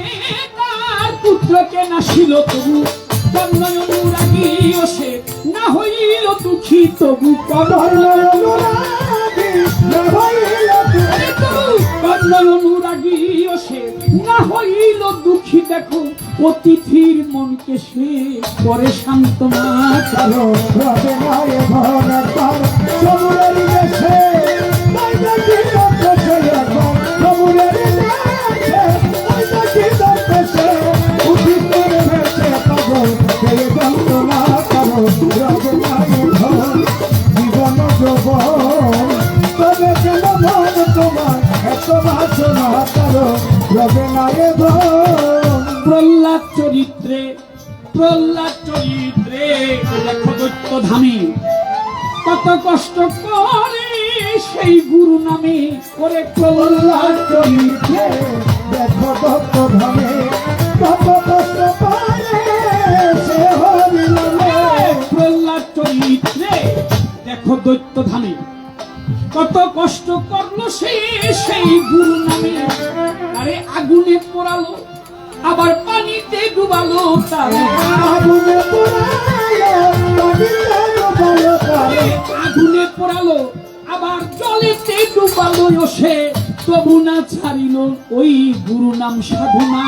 তার পুত্রকে নাসিল, তবু কর্ণ অনুরাগী সে না হইল দুঃখী, তবু কর্ণ অনুরাগী সে না হইল দুঃখী। দেখো অতিথির মনকে সে করে সান্ত্বনা, কারো রবে না এ ধন একবার সবুরের দেশে। সবুরের দেশে উঠিত ভেসে পাগল সেই যন্ত্রণা, কারো রবে না এ ধন জীবন যৌবন। তবে কেন মন তোমার এত বাসনা, কারো রবে না এ ধন। প্রহ্লাদ চরিত্রে, প্রহ্লাদ চরিত্রে দেখো দৈত্য ধামে কত কষ্ট করে সেই গুরু নামে করে। প্রহ্লাদ চরিত্রে দেখো দৈত্য ধামে কত কষ্ট করে সে হরি নামে। প্রহ্লাদ চরিত্রে দেখো দৈত্য ধামে কত পোড়ালো আবার পানিতে ডুবালো তারে আগুনে পোড়ালো আবার জলেতে ডুবালো সে তবু না ছাড়িল ওই গুরু নাম সাধনা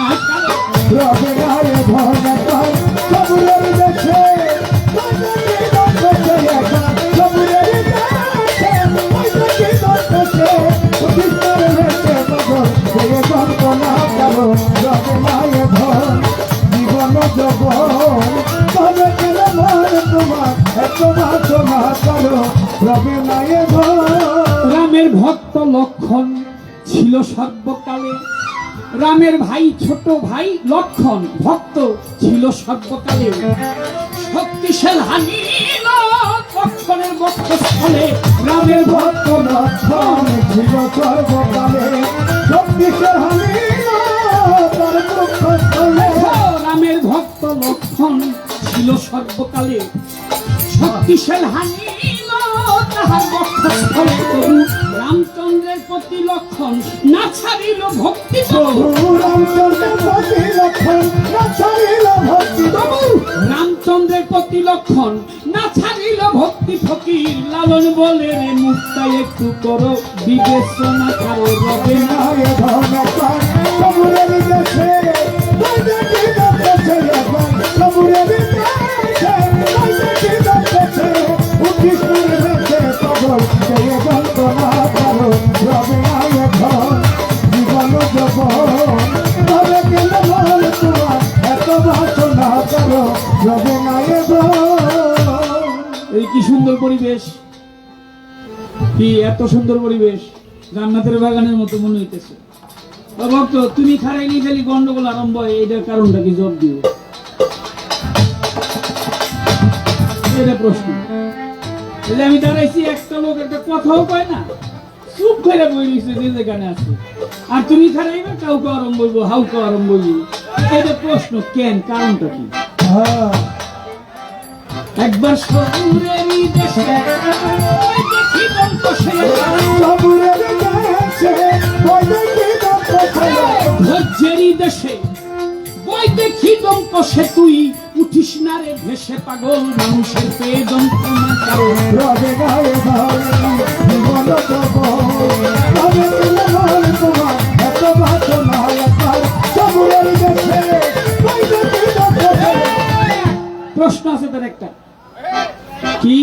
রামের ভক্ত লক্ষণ ছিল সর্বকালে রামের ভাই ছোট ভাই লক্ষণ ভক্ত ছিল সর্বকালে শক্তিশাল হানিল লক্ষণের বক্ষস্থলে রামের ভক্ত লক্ষণ ছিল সর্বকালে শক্তিশাল হানিল তার বক্ষস্থলে রামের ভক্ত লক্ষণ ছিল সর্বকালে শক্তিশাল হানিল তাহার বক্ষস্থলে তবু রামচন্দ্রের প্রতি লক্ষণ না ছাড়িল ভক্তি তবু রামচন্দ্রের প্রতি লক্ষণ না ছাড়িল ভক্তি তবু রামচন্দ্রের প্রতি লক্ষণ না ছাড়িল ভক্তি ফকির লালন বলে রে মুক্তা একটু করো বিবেচনা করো রবে না এই কি সুন্দর পরিবেশ, কি এত সুন্দর পরিবেশ, জান্নাতের বাগানের মতো মনে হইতেছে। ভক্ত তুমি খারাইনি খালি গন্ডগোল আরম্ভ হয়, এটার কারণটা কি জব দিও? এটা প্রশ্ন। আমি দাঁড়াইছি, একটা লোক একটা কথাও কয় না, চুপ করে বই নিচ্ছে যে যেখানে আছে, আর তুমি খারাইবে কাউকে আরম্ভ বলবো, হাউকে আরম্ভ বলবো। এটা প্রশ্ন, কেন, কারণটা কি? একবার সবুরেরই দেশে দেখি দন্তসে, ধৈর্যেরই দেশে বই দেখি দন্তসে, তুই উঠিস না রে ভেসে পাগল মানুষের পেয়ে যন্ত্রণা কারণ রবে গায়ে প্রশ্ন আছে তার একটা, কি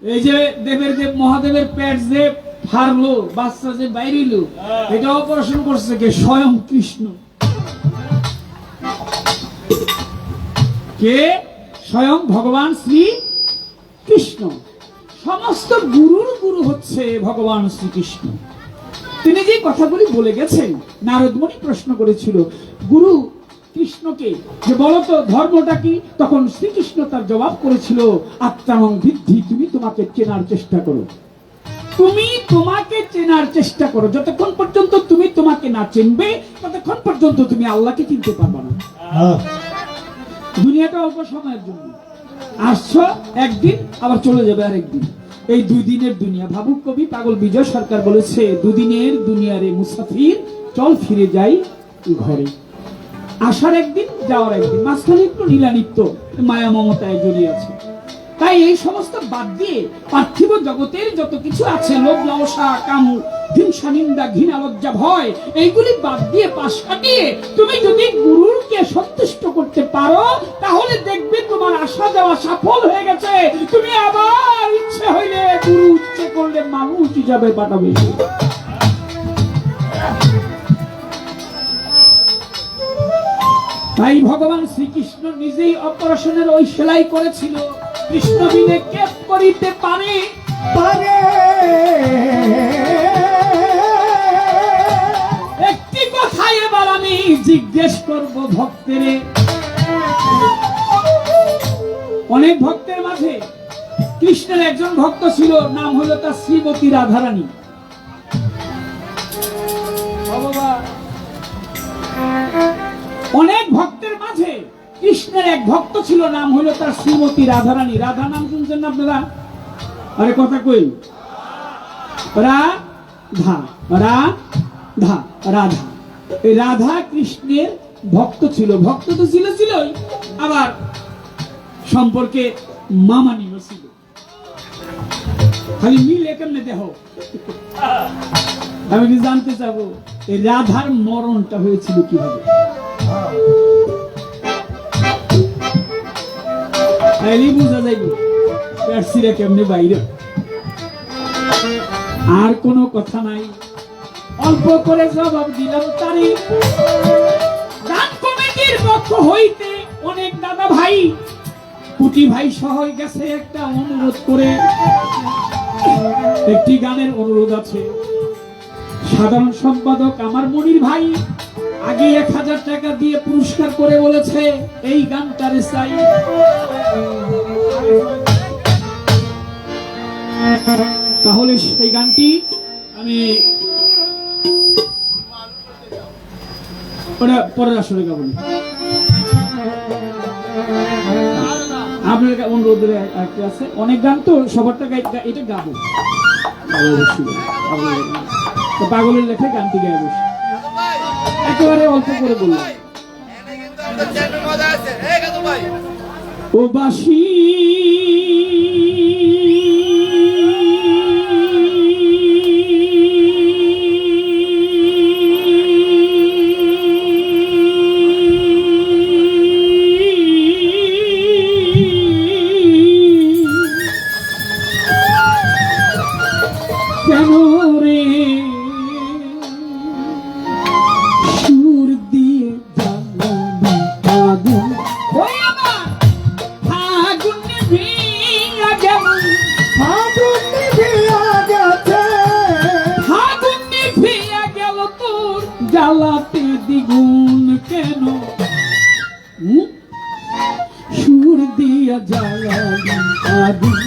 এই যে দেবের দেব মহাদেবের পেট যে ফারলো, বাচ্চা যে বাইরিল, এটা অপারেশন করছে কে? স্বয়ং কৃষ্ণ। কে? স্বয়ং ভগবান শ্রী কৃষ্ণ। সমস্ত গুরুর গুরু হচ্ছে ভগবান শ্রীকৃষ্ণ। তিনি যে কথাগুলি বলে গেছেন, নারদমণি প্রশ্ন করেছিল গুরু কৃষ্ণকে যে বলতো ধর্মটা কি, তখন শ্রীকৃষ্ণ তার জবাব করেছিল আত্মানং বৃদ্ধি, তুমি তোমাকে চেনার চেষ্টা করো, তুমি তোমাকে চেনার চেষ্টা করো। যতক্ষণ পর্যন্ত তুমি তোমাকে না চিনবে ততক্ষণ পর্যন্ত তুমি আল্লাহকে চিনতে পারবে না। দুনিয়াটা অল্প সময়ের জন্য, আসছো একদিন আবার চলে যাবে আরেকদিন, এই 2 দিনের দুনিয়া। ভাবুক কবি পাগল বিজয় সরকার বলেছে, 2 দিনের দুনিয়ারে মুসাফির, চল ফিরে যাই ঘরে। আসার একদিন, যাওয়ার একদিন, মাঝখানে একটু লীলানিত্য মায়া মমতায় জড়িয়ে আছে। তাই এই সমস্ত বাদ দিয়ে পার্থিব জগতের যত কিছু আছে, লোভ লালসা কাম হিংসা নিন্দা ঘৃণা লজ্জা ভয়, এইগুলি বাদ দিয়ে পাশ কাটিয়ে তুমি যদি গুরুকে সন্তুষ্ট করতে পারো, তাহলে দেখবে তোমার আসা যাওয়া সফল হয়ে গেছে। তুমি আবার ইচ্ছে হইলে গুরু, ইচ্ছে করলে মানুষ হিসাবে পাঠাবে। তাই ভগবান শ্রীকৃষ্ণ নিজেই অপারেশনের ওই সেলাই করেছিল। কৃষ্ণ বিনে কে করিতে পারে? একটি কথা এবার আমি জিজ্ঞেস করব ভক্তের। অনেক ভক্তের মাঝে কৃষ্ণের একজন ভক্ত ছিল, নাম হলো তার শ্রীমতী রাধারানী। অনেক ভক্তের মাঝে কৃষ্ণের এক ভক্ত ছিল, নাম হলো তার শ্রীমতী রাধারানী। রাধা নাম শুনছেন না আপনারা? আরে কথা কই, রাধা রাধা রাধা। এই রাধা কৃষ্ণের ভক্ত ছিল, ভক্ত তো ছিলই, আবার সম্পর্কে মামানিও ছিল। খালি মিলে কেমনে দেহ। আমি কি জানতে চাবো এই রাধার মরণটা হয়েছিল কিভাবে? বুঝা যাইব প্যারসিরা কেমনে বাইরে। আর কোনো কথা নাই, অল্প করে জবাব দিলাম তারে। গান কমিটির পক্ষ হইতে অনেক দাদা ভাই, কুটি ভাই সহ গেছে একটা অনুরোধ করে। একটি গানের অনুরোধ আছে। সাধারণ সম্পাদক আমার মনির ভাই আগে 1000 টাকা দিয়ে পুরস্কার করে বলেছে এই গানটারে চাই। তাহলে সেই গানটি আমি পরের আসরে গাবো না, আপনার অনুরোধ আছে। অনেক গান তো সবার টাকা এটা গাবো, পাগলের লেখে গানটি গায়ে বসে একেবারে অল্প করে বললাম। ও বাসি কেন রে সুর দিয়ে জ্বালাবি আগুন, ওই আমার ফাগুন ভিয়া গেল, ফাগুন ভিয়া গেল তোর জ্বালাতে দ্বিগুণ কেন, সুর দিয়া জ্বালাবি আগুন।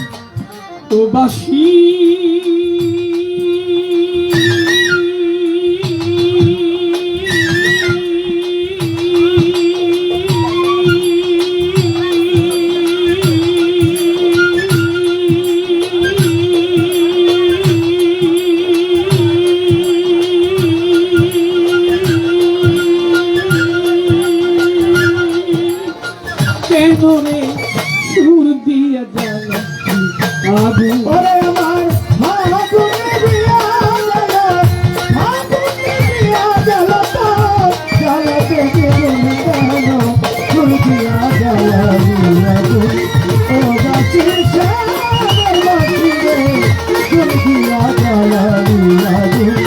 ও বাসি কেন রে সুর দিয়া জ্বালা আগুন, ওরে আমার ফাগুন ভিয়া গেল, ফাগুন ভিয়া গেল তো জ্বালাতে দ্বিগুণ কেন, সুর দিয়া জ্বালাবি আগুন। ও বাসি শ্যামের বাসি রে, সুর দিয়া জ্বালাবি আগুন।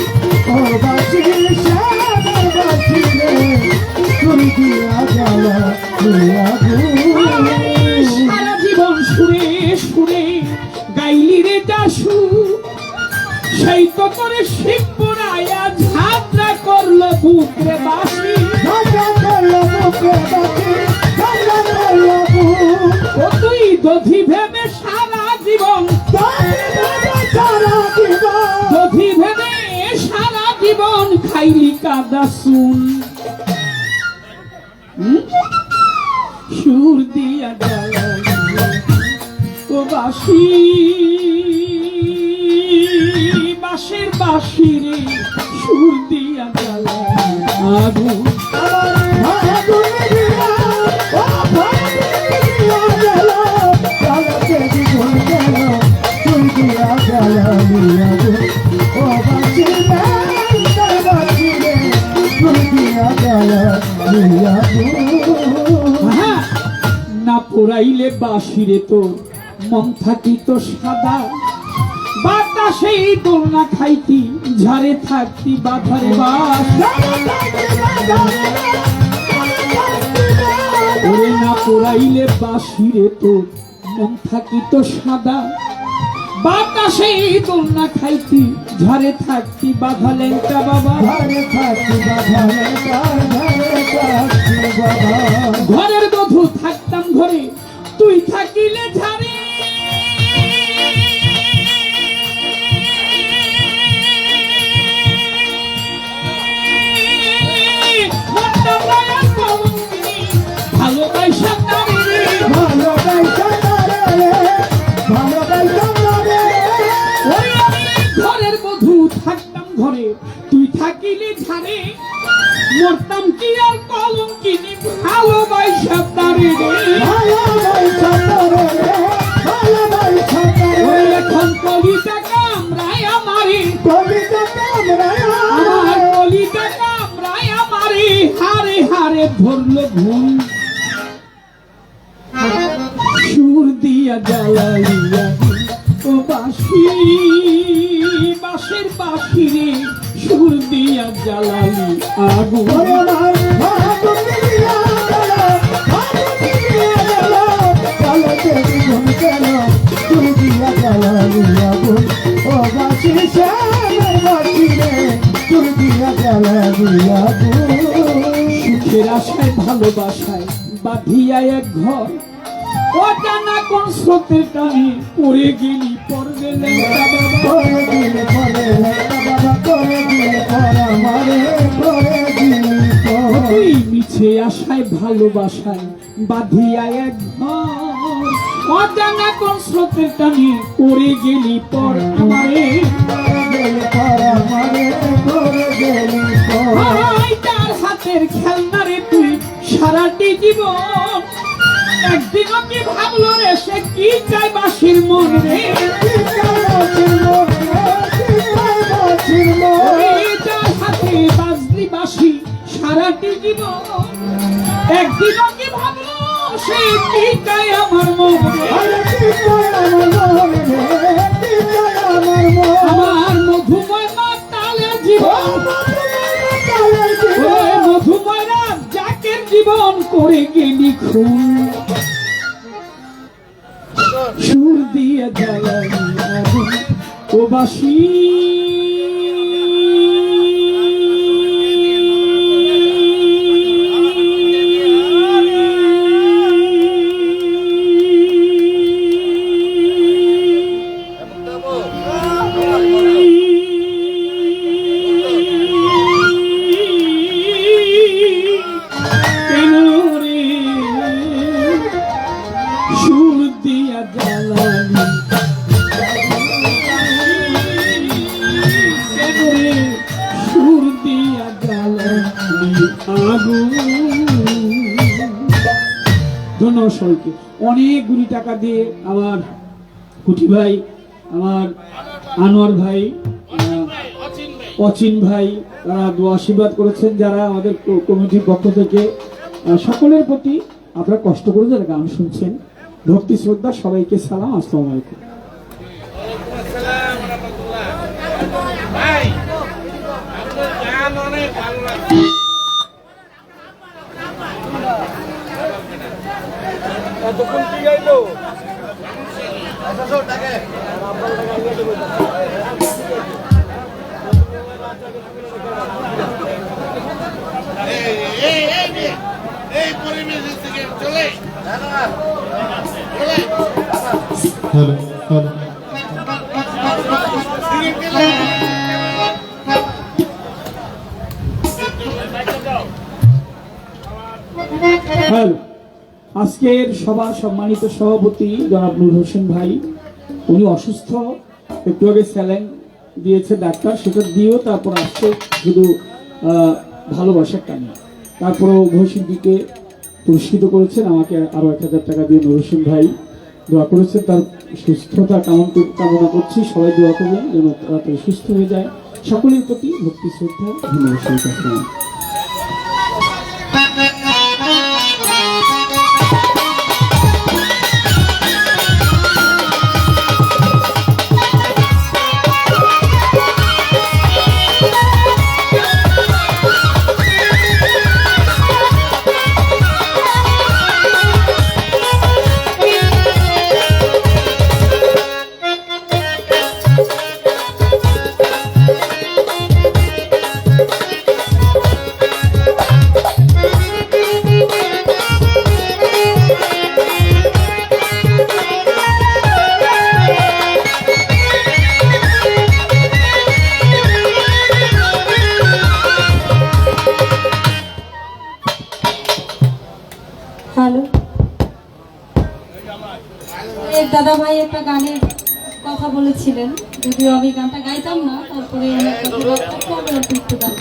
ও বাসি শ্যামের বাসি রে, সুর দিয়া জ্বালাবি আগুন। সারা জীবন সুরে সুরে গাইলি রে দাসু, সেই তো করে শিবপুরায়া ঝাঁঝরা করলো বুকরে বাসি, ও তুই দধি ভেবে সারা জীবন, দধি ভেবে সারা জীবন খাইলি কাদা শুন, সুর দিয়া ও বাসি বাঁশের বাঁশি রে, সুর দিয়া আগুন। না পোড়াইলে বাঁশিরে তো মন থাকিত সাদা, বাতাসেই দোলনা খাইতি ঝাড়ে থাকতি বাধারে বাস, ওরে না পোড়াইলে বাঁশিরে তো মন থাকিত সাদা, বাতাসেই দোলনা খাইতি ঝাড়ে থাকতি বাধা লেংটা বাবা, ঘরের বধূ থাকতাম ঘরে তুই থাকিলে ঝাড়ে, ভালোবাসা ঘরের বধূ থাকতাম ঘরে তুই থাকিলে ঝাড়ে, দিয়া জ্বালালি আগুন ও বাঁশি বাঁশের বাঁশি রে সুর দিয়া জ্বালালি আগুন সুখের আশায় ভালোবাসায় বাঁধিয়া এক ঘর অজানা কোন স্রোতের টানে পড়ে গেলি পড়বে মিছে আশায় ভালোবাসায় বাঁধিয়া এক ঘর অজানা কোন স্রোতের টানে পড়ে গেলি পর আমারে তার হাতের খেলনা রে তুই সারাটি জীবন একদিনও কি ভাবলো রে সে কি চাই বাঁশির মন রে যার হাতে বাজলি বাঁশি সারাটি জীবন একদিনও কি ভাবলো সে কি চাই আমার মন আমার মধুময় মা তালে জীবন মধুময় রাত জাকের জীবন করে গেলি খুন সুর দিয়ে জ্বালালি আগুন ও বাঁশি কেন রে সুর দিয়া জ্বালালি কেন রে সুর দিয়া জ্বালালি আগুন। ধন্যবাদ সবাইকে। অনেকগুলি টাকা দিয়ে আমার কুটি ভাই, আমার আনোয়ার ভাই, অচিন ভাই তারা দোয়া আশীর্বাদ করেছেন, যারা আমাদের কমিটির পক্ষ থেকে সকলের প্রতি আপনারা কষ্ট করে যারা গান শুনছেন, ভক্তি শ্রদ্ধা সবাইকে সালাম, আসসালামু আলাইকুম। ভাই আপনার গান অনেক ভালো লাগছে। এতক্ষণ কি গাইলো? এই পরিবেশ থেকে চলে হ্যালো হ্যালো হ্যালো, আজকের সবার সম্মানিত সভাপতি জনাব নূর হোসেন ভাই, উনি অসুস্থ, একটু আগে স্যালাইন দিয়েছে ডাক্তার, সেটা দিয়েও তারপর আসছে শুধু ভালোবাসার টানে। তারপরে উভয়শিল্পীকে পুরস্কৃত করেছেন, আমাকে আরো 1000 টাকা দিয়ে নূর হোসেন ভাই দোয়া করেছেন, তার সুস্থতা কামনা করছি। সবাই দোয়া করবেন যেন তাড়াতাড়ি সুস্থ হয়ে যায়। সকলের প্রতি ভক্তি শ্রদ্ধা, ধন্যবাদ। হ্যালো, দাদা ভাই একটা গানের কথা বলেছিলেন, যদিও আমি গানটা গাইতাম না, তারপরে একটু গান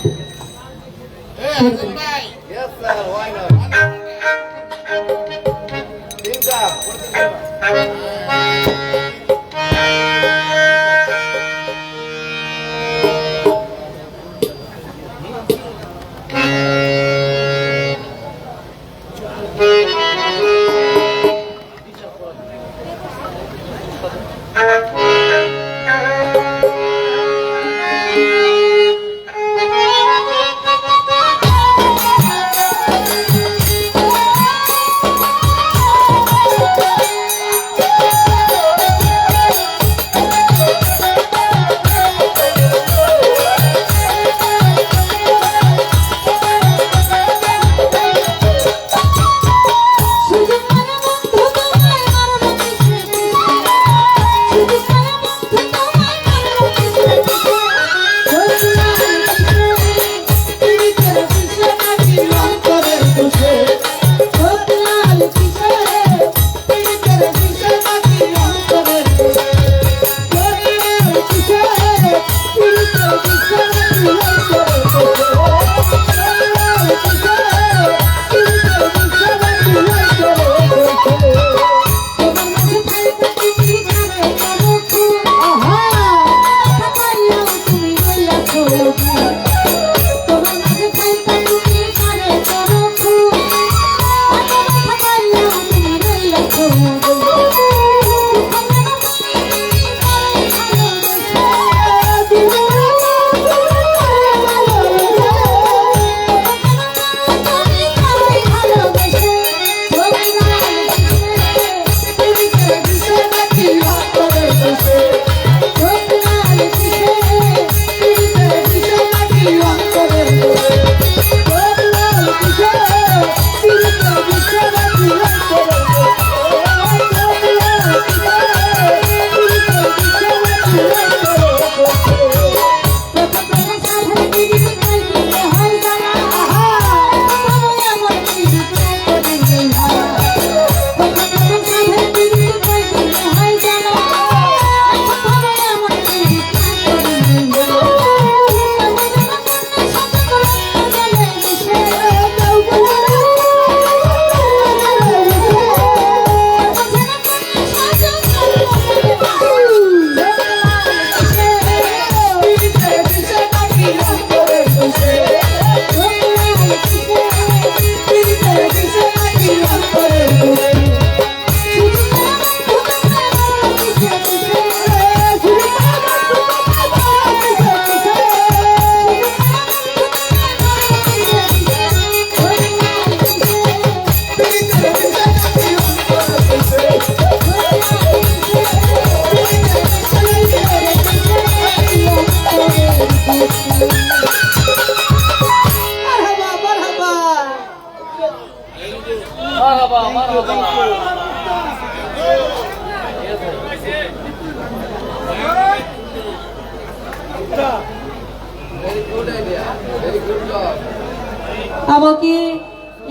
আমাকে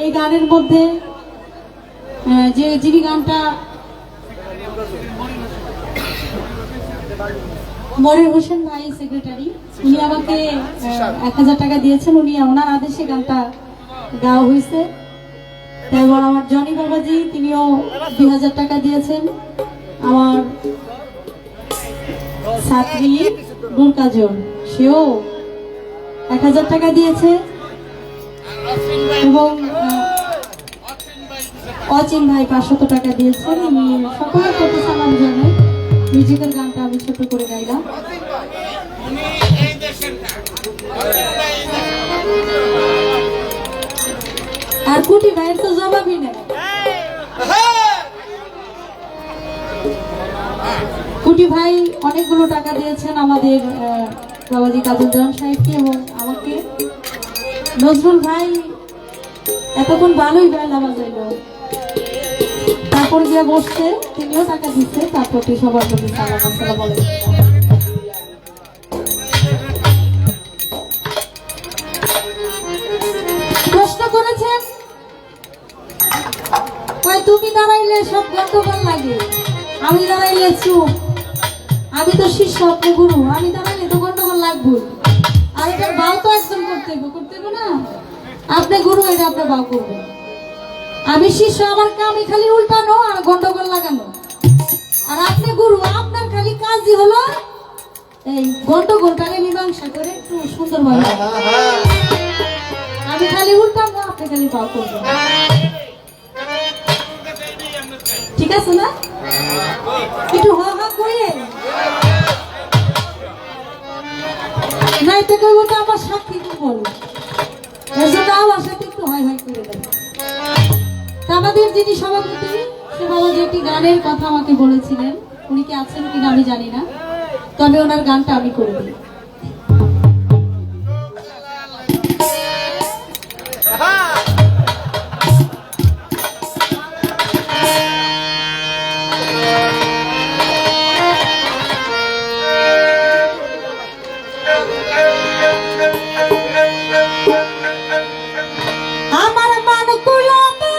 এই গানের মধ্যে যিনি গানটা মনির হোসেন ভাই সেক্রেটারি, উনি আমাকে 1000 টাকা দিয়েছেন। উনি ওনার আদেশে গানটা গাওয়া হয়েছে। তারপর আমার জনি বাবাজি, তিনিও 2000 টাকা দিয়েছেন। আমার ছাত্রী নুর কাজল, সেও 1000 টাকা দিয়েছে। এবং অচিন ভাই 500 টাকা দিয়েছেন। আমি সকলের প্রতি সালাম জানাই। মিউজিকের গানটা আমি ছোট করে গাইলাম। আর কুটি ভাইয়ের তো জবাবই নেই। কুটি ভাই অনেকগুলো টাকা দিয়েছেন আমাদের বাবাজি কাজল সাহেবকে এবং আমাকে। নজরুল ভাই এতক্ষণ ভালোই বেলা বাজাইল, তারপর গিয়ে বসছে, তিনিও টাকা দিচ্ছে। তার প্রতি সবার প্রতি সালাম আসসালামু আলাইকুম। প্রশ্ন করেছেন কই তুমি দাঁড়াইলে সব গন্ডগোল লাগে, আমি দাঁড়াইলে চুপ। আমি তো শিষ্য, আপনি গুরু, আমি দাঁড়াইলে তো গন্ডগোল লাগবে। আর এটার বাউ তো একজন করতে হবে না? আপনি গুরু, এটা আপনি বাউ করবেন। আমি শিষ্য, আমার কামই খালি উল্টানো আর গন্ডগোল লাগানো। আর আপনি গুরু, আপনার খালি কাজই হলো এই গন্ডগোলটাকে মীমাংসা করে একটু সুন্দরভাবে। আমি খালি উল্টানো, আপনি খালি বাউ করবেন। ঠিক আছে না? একটু হা হা করে নাইতে কইব তো আমার সাক্ষী বল, এর জন্য আমার সাথে একটু হাই হাই করে দেন। আমাদের যিনি সভাপতি, সে বাবাজি একটি গানের কথা আমাকে বলেছিলেন। উনি কি আছেন কিনা আমি জানি না, তবে ওনার গানটা আমি করে দিই। আমার মান কুলাতে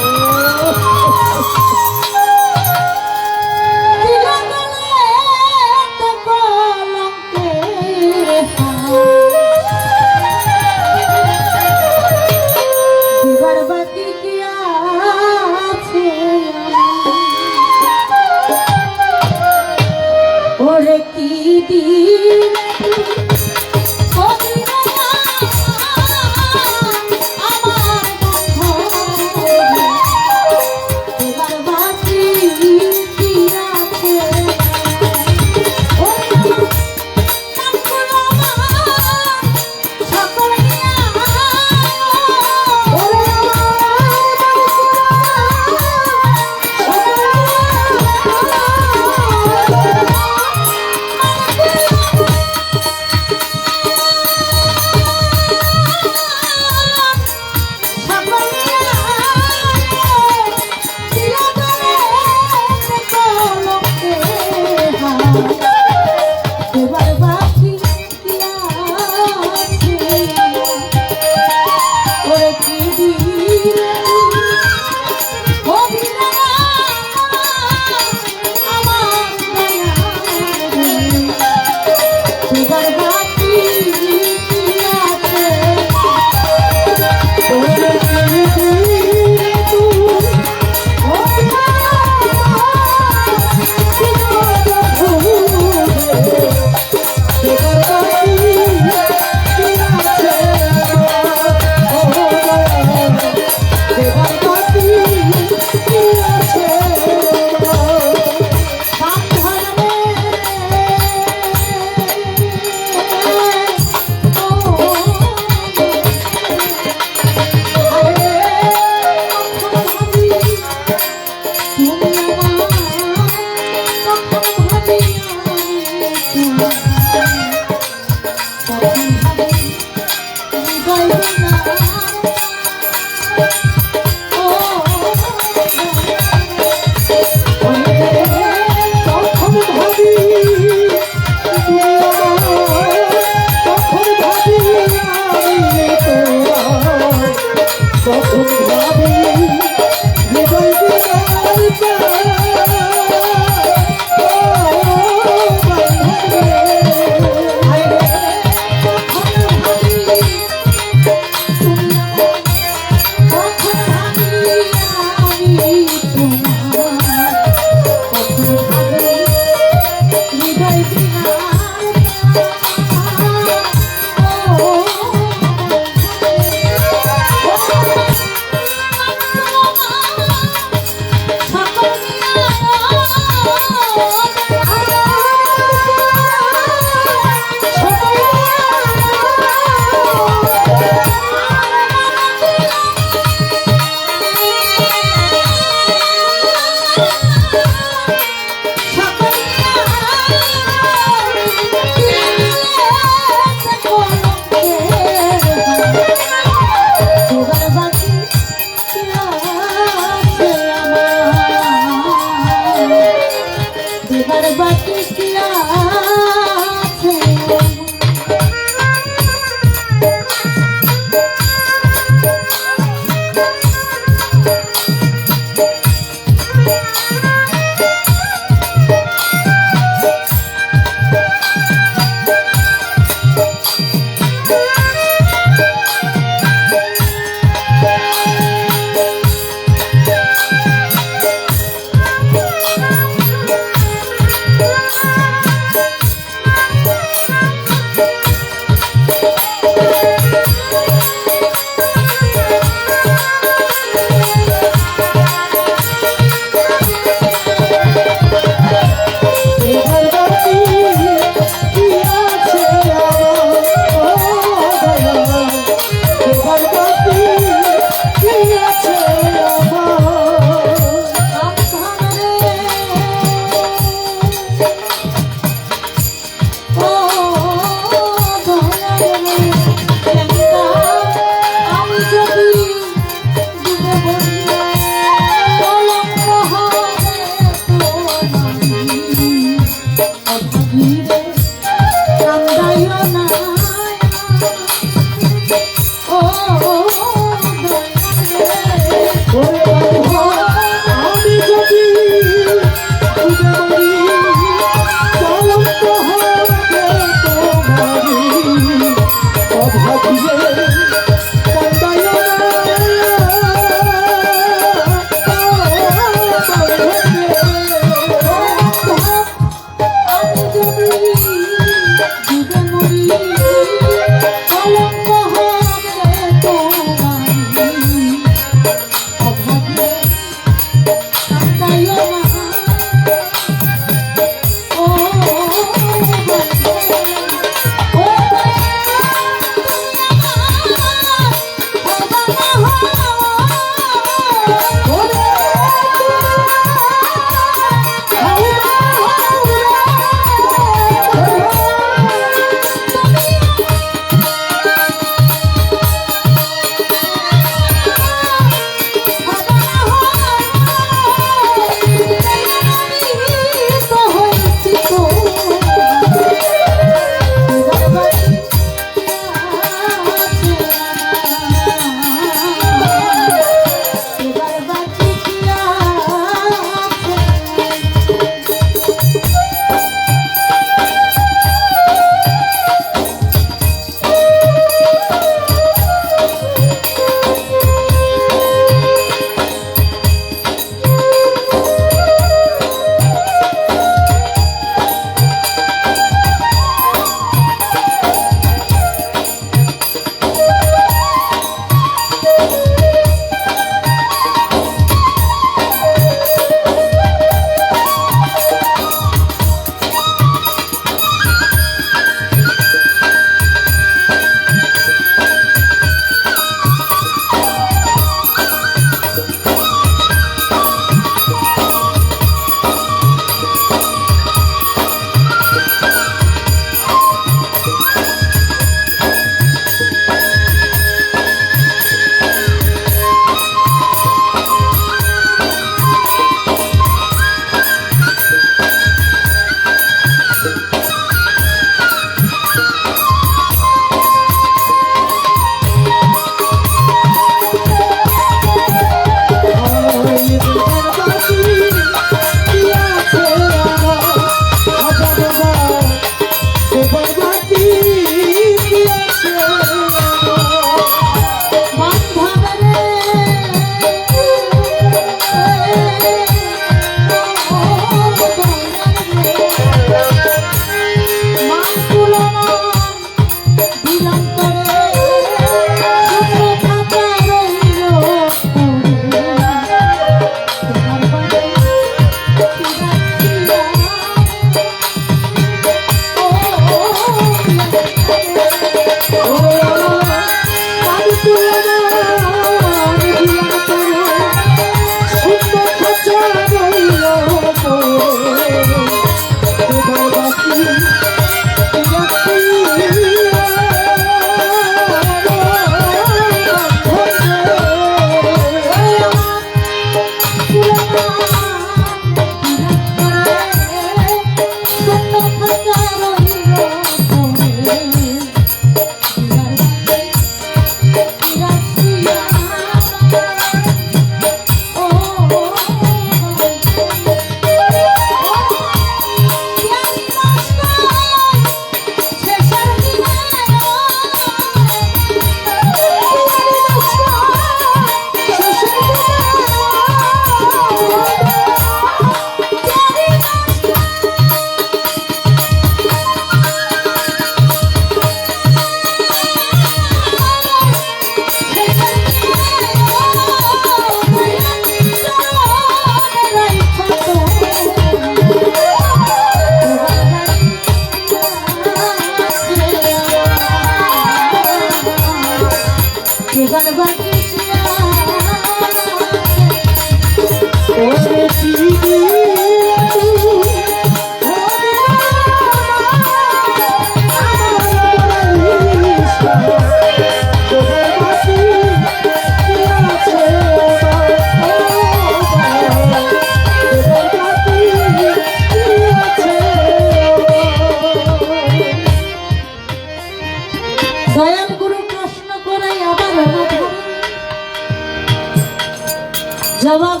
জবাব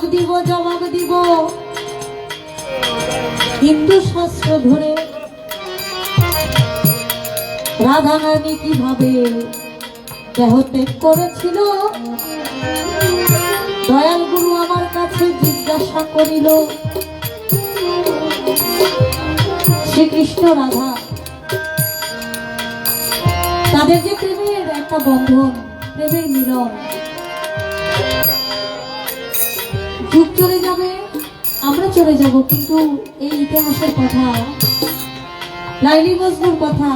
দিব হিন্দু শাস্ত্র ধরে রাধা রানী কিভাবে দেহ ত্যাগ করেছিল। দয়াল গুরু আমার কাছে জিজ্ঞাসা করিল, শ্রীকৃষ্ণ রাধা তাদের যে প্রেমের একটা বন্ধন, প্রেমের মিলন, যুগ চলে যাবে, আমরা চলে যাব, কিন্তু এই ইতিহাসের কথা, লাইলি মজনুর কথা,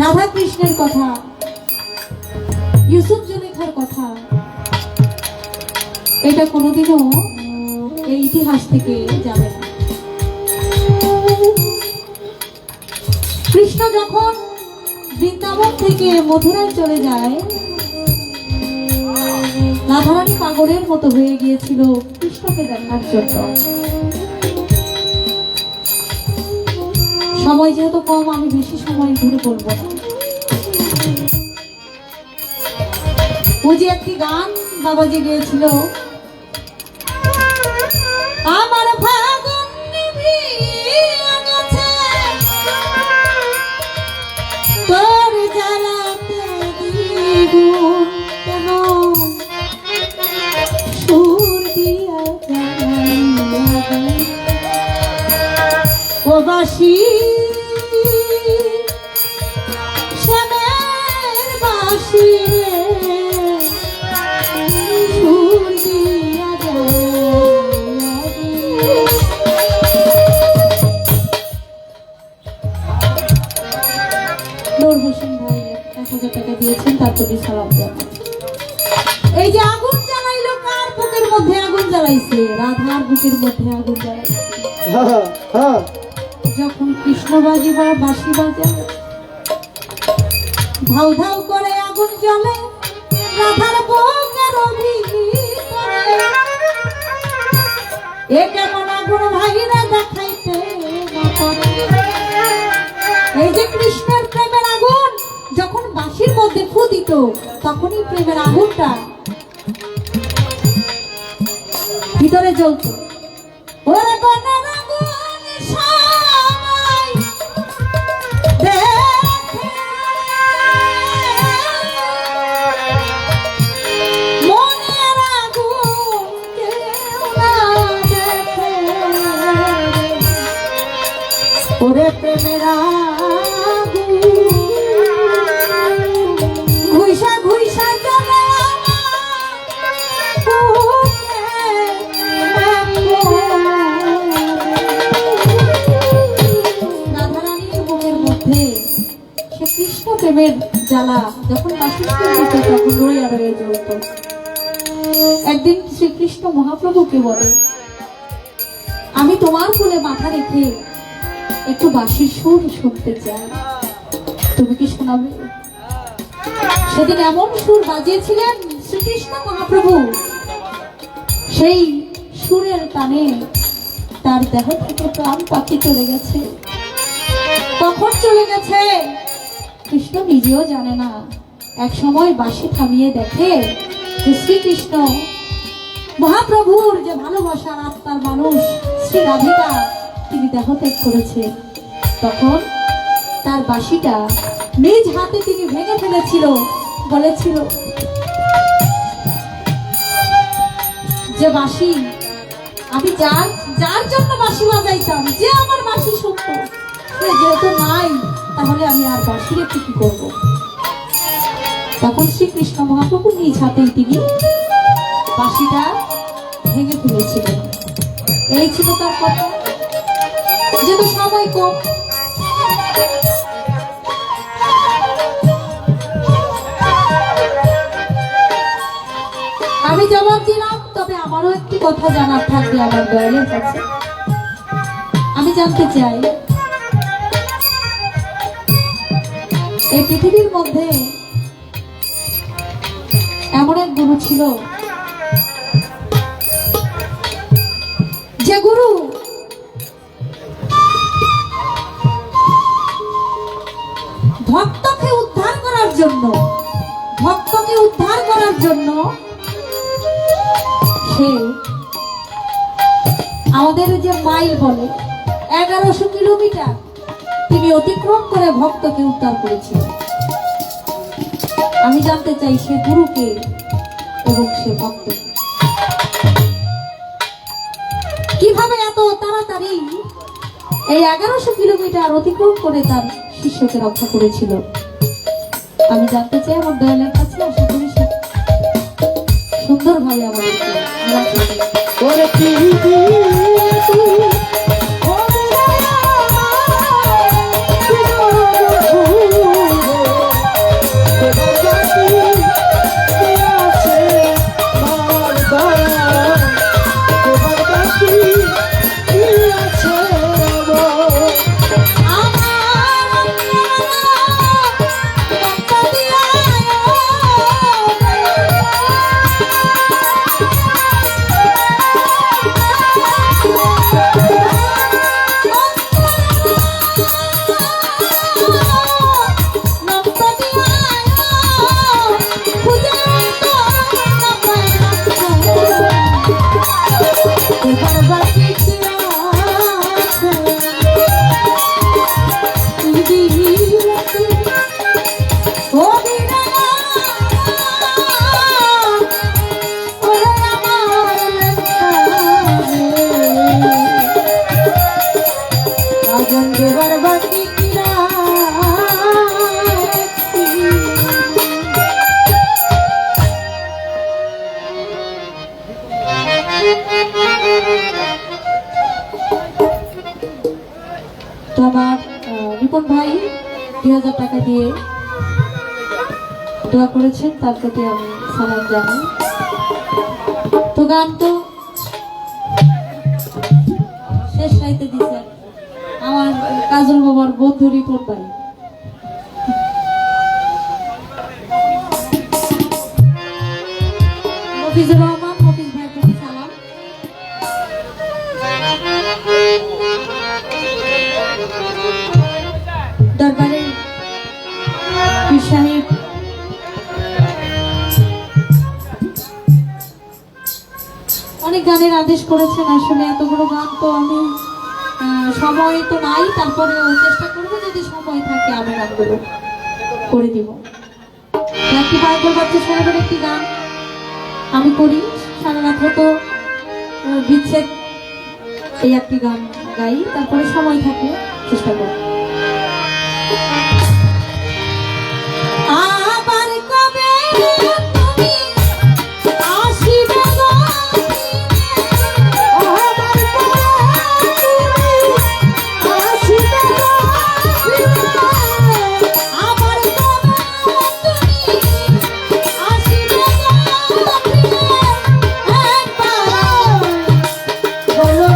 রাধা কৃষ্ণের কথা, ইউসুফ জুলেখার কথা, এটা কোনোদিনও এই ইতিহাস থেকে যাবে না। কৃষ্ণ যখন বৃন্দাবন থেকে মথুরায় চলে যায়, রাধারানী পাগলের মতো হয়ে গিয়েছিল কৃষ্ণকে দেখার জন্য। সময় যেহেতু কম, আমি বেশি সময় ধরে বলবো না। ওই যে একটি গান বাবাজি গিয়েছিল, আমার ফাগুন নিভিয়ে গেছে তোর জ্বালাতে দ্বিগুণ কেন সুর দিয়া জ্বালাইয়া ও বাসি শ্যামের বাসি সুর দিয়া নূর হোসেন ভাই 1000 টাকা দিয়েছেন, তার প্রতি সালাম জানাই। এই যে আগুন জ্বালাইলো, কার বুকের মধ্যে আগুন জ্বালাইছে? রাধার বুকের মধ্যে আগুন জ্বালাইছে। যখন কৃষ্ণ বাজিবার বাঁশি বাজে, ধাউ ধাউ করে আগুন জ্বলে রাধার বুকের ভিতরে। এ কেমন আগুন ভাইরা দেখাইতে না পারে। এই যে কৃষ্ণের প্রেমের আগুন যখন বাঁশির মধ্যে ফু দিত, তখনই প্রেমের আগুনটা ভিতরে জ্বলত। ওরে বনের আগুন সবাই দেখে, মনের আগুন কেউ না দেখে। ওরে প্রেমের আগুন ঘুইসা ঘুইসা জ্বলে রাধারানীর বুকের মধ্যে সে কৃষ্ণ প্রেমের জ্বালা যখন বাসিত দিত, তখন রয়ে রয়ে জ্বলত। একদিন শ্রীকৃষ্ণ মহাপ্রভুকে বলে, আমি তোমার কোলে মাথা রেখে একটু বাঁশির সুর শুনতে চাই, তুমি কি শোনাবে? সেদিন এমন সুর বাজিয়েছিলেন শ্রীকৃষ্ণ মহাপ্রভু, সেই সুরের টানে তার দেহ থেকে প্রাণ পাখি চলে গেছে। কখন চলে গেছে কৃষ্ণ নিজেও জানে না। এক সময় বাঁশি থামিয়ে দেখে যে শ্রীকৃষ্ণ মহাপ্রভুর যে ভালোবাসার আত্মার মানুষ শ্রী রাধিকা, তিনি দেহত্যাগ করেছে। তখন তার বাঁশিটা নিজ হাতে তিনি ভেঙে ফেলেছিল, বলেছিল যে বাঁশি আমি যার জন্য বাঁশি বাজাইতাম, যে আমার বাঁশি শুনত, সে যেহেতু নাই, তাহলে আমি আর বাঁশি রেখে কি করবো? তখন শ্রীকৃষ্ণ মহাপ্রভু নিজ হাতেই তিনি বাঁশিটা ভেঙে ফেলেছিলেন। এই ছিল তার কথা। যেহেতু সময় কম, আমি জবাব দিলাম, তবে আমারও একটি কথা জানার থাকবে আমার দয়ালের কাছে। আমি জানতে চাই, এই পৃথিবীর মধ্যে এমন এক গুরু ছিল, যে গুরু ভক্তকে উদ্ধার করার জন্য সে আমাদের যে মাইল বলে 1100 কিলোমিটার তিনি অতিক্রম করে ভক্তকে উদ্ধার করেছিলেন। আমি জানতে চাই সে গুরুকে এবং সে ভক্ত কিভাবে এত তাড়াতাড়ি এই 1100 কিলোমিটার অতিক্রম করে তার শিষ্যকে রক্ষা করেছিল। আমি জানতে চাই আমার দয়ালের কাছে, আশা করি সে সুন্দরভাবে আমাদেরকে ওরে কি দিলে তুই তো আমার রিপন ভাই 2000 টাকা দিয়ে দোয়া করেছেন, তার প্রতি আমি সালাম জানাই। তো গান তো শেষ রাইতে দিচ্ছেন আমার কাজল বাবার বন্ধু রিপন ভাই। মফিজুর রহমান, মফিজ ভাইয়ের প্রতি সালাম। দরবারে পীর সাহেব অনেক গানের আদেশ করেছেন। আসলে এতগুলো গান তো আমি সময় তো নাই, তারপরে চেষ্টা করবো যদি সময় থাকে আমি গানগুলো করে দিব। একটি পাগল বাচ্চা সাহেবের একটি গান আমি করি, সারা রাত্রে তো বিচ্ছেদ, এই একটি গান গাই, তারপরে সময় থাকে চেষ্টা করবো। আবার কবে তুমি আসিবে গো, আবার কবে তুমি আসিবে গো, আবার কবে তুমি আসিবে গো, একবার বলো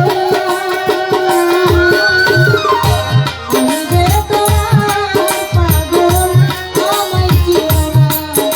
আমি যে তোমার পাগল, আমায় চিনো না গো।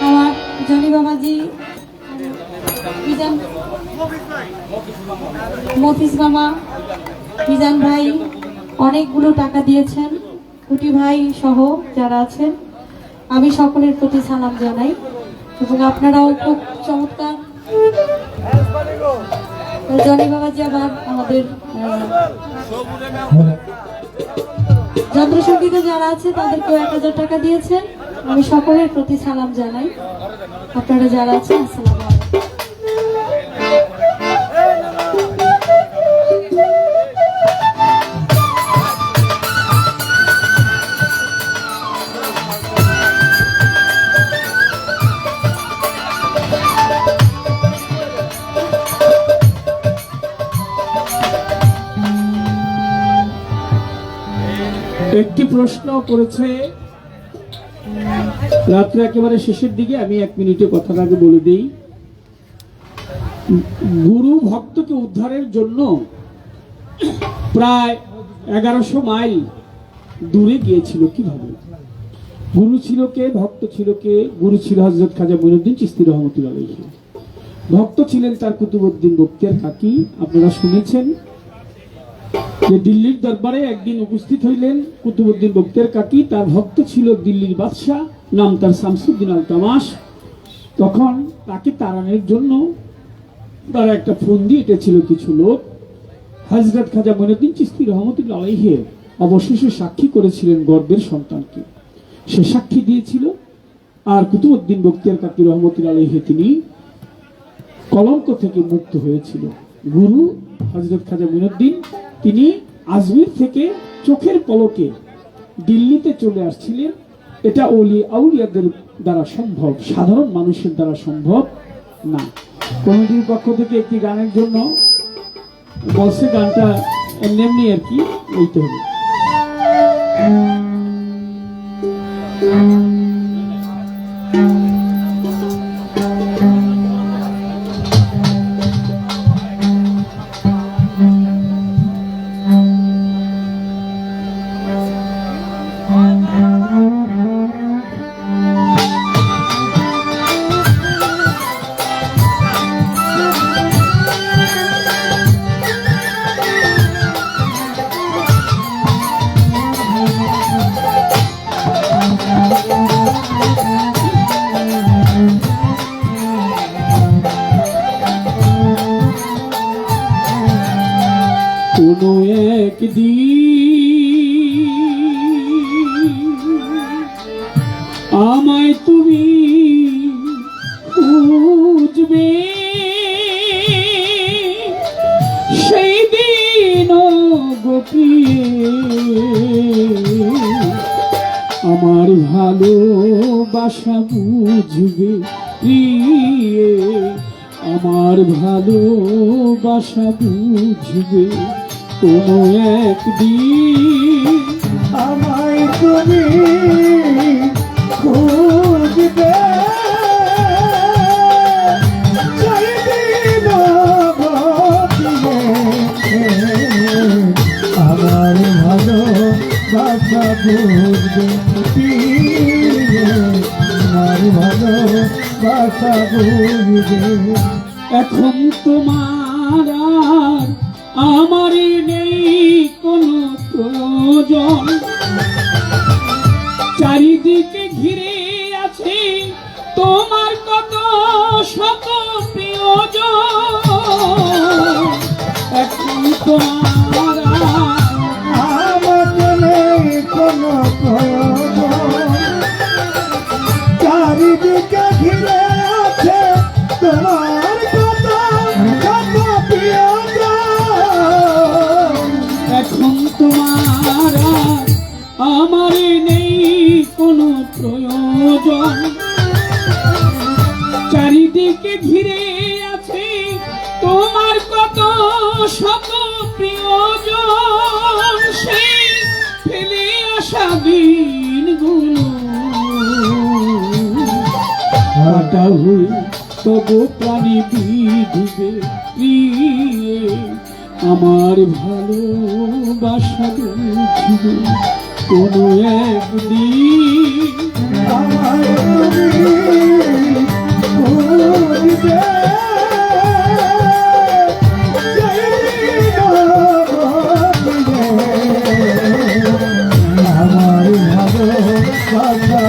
আমার জনি বাবাজি, মিজান, মফিজ মামা, মিজান ভাই অনেকগুলো টাকা দিয়েছেন, কুটি ভাই সহ যারা আছেন, আমি সকলের প্রতি সালাম জানাই। এবং আপনারাও খুব চমৎকার। জনি বাবাজি আবার আমাদের যন্ত্রসঙ্গীতে যারা আছে তাদেরকেও 1000 টাকা দিয়েছেন। আমি সকলের প্রতি সালাম জানাই। আপনারা যারা আছেন আসসালামু আলাইকুম। একটি প্রশ্ন করেছে রাত্রে একেবারে শেষের দিকে, আমি 1 মিনিটে কথাটা আগে বলে দিই। গুরু ভক্তকে উদ্ধারের জন্য প্রায় 1100 মাইল দূরে গিয়েছিল কিভাবে? গুরু ছিল কে, ভক্ত ছিল কে? গুরু ছিল হযরত খাজা মঈনুদ্দিন চিশতি রহমাতুল্লাহ আলাইহি। ভক্ত ছিলেন তার কুতুবউদ্দিন বখতিয়ার কাকি। আপনারা শুনেছেন যে দিল্লির দরবারে একদিন উপস্থিত হইলেন কুতুবউদ্দিন বখতিয়ার কাকি। তার ভক্ত ছিল দিল্লির বাদশাহ, নাম তার শামসুদ্দিন আল তামাশ। তখন তাকে তাড়ানোর জন্য তারা একটা ফন্দি এঁটেছিল কিছু লোক। হযরত খাজা মঈনুদ্দিন চিশতি রহমাতুল্লাহ আলাইহি অবশেষে সাক্ষী করেছিলেন গর্বের সন্তানকে, সে সাক্ষী দিয়েছিল। আর কুতুবউদ্দিন বখতিয়ার কাকি রহমাতুল্লাহ আলাইহি তিনি কলঙ্ক থেকে মুক্ত হয়েছিল। গুরু হযরত খাজা মঈনুদ্দিন তিনি আজমির থেকে চোখের পলকে দিল্লিতে চলে আসছিলেন। এটা আউলিয়াদের দ্বারা সম্ভব, সাধারণ মানুষের দ্বারা সম্ভব না। কমিটির পক্ষ থেকে একটি গানের জন্য বলছে, গানটা এমনি আর কি এইতে হবে। কোনো একদিন আমায় তুমি খুঁজবে, সেই দিন গোপিয়ে আমার ভালোবাসা বুঝবে প্রিয়ে, আমার ভালোবাসা বুঝবে। কোনো একদিন আমায় তুমি খুঁজবে, সেদিন গোপিয়ে আমার ভালোবাসা বুঝবে প্রিয়ে, আমার ভালোবাসা বুঝবে। এখন তোমার আর আমার নেই কোনো প্রয়োজন, চারিদিকে ঘিরে আছে তোমার কত শত প্রিয়জন। এখন তোমার আমার নেই কোনো প্রয়োজন, চারিদিকে ঘিরে আছে তোমার কত কত প্রিয়জন। এখন তোমার আমার নেই কোনো প্রয়োজন, চারিদিকে ঘিরে আছে তোমার কত শত প্রিয়জন। সেই ফেলে আসা দিনগুলো কাটা হয়ে তবু প্রাণী বিধুবে প্রিয়ে, আমার ভালোবাসা বুঝবে কোনো একদিন। আমার বুঝবে আমার ভালো কথা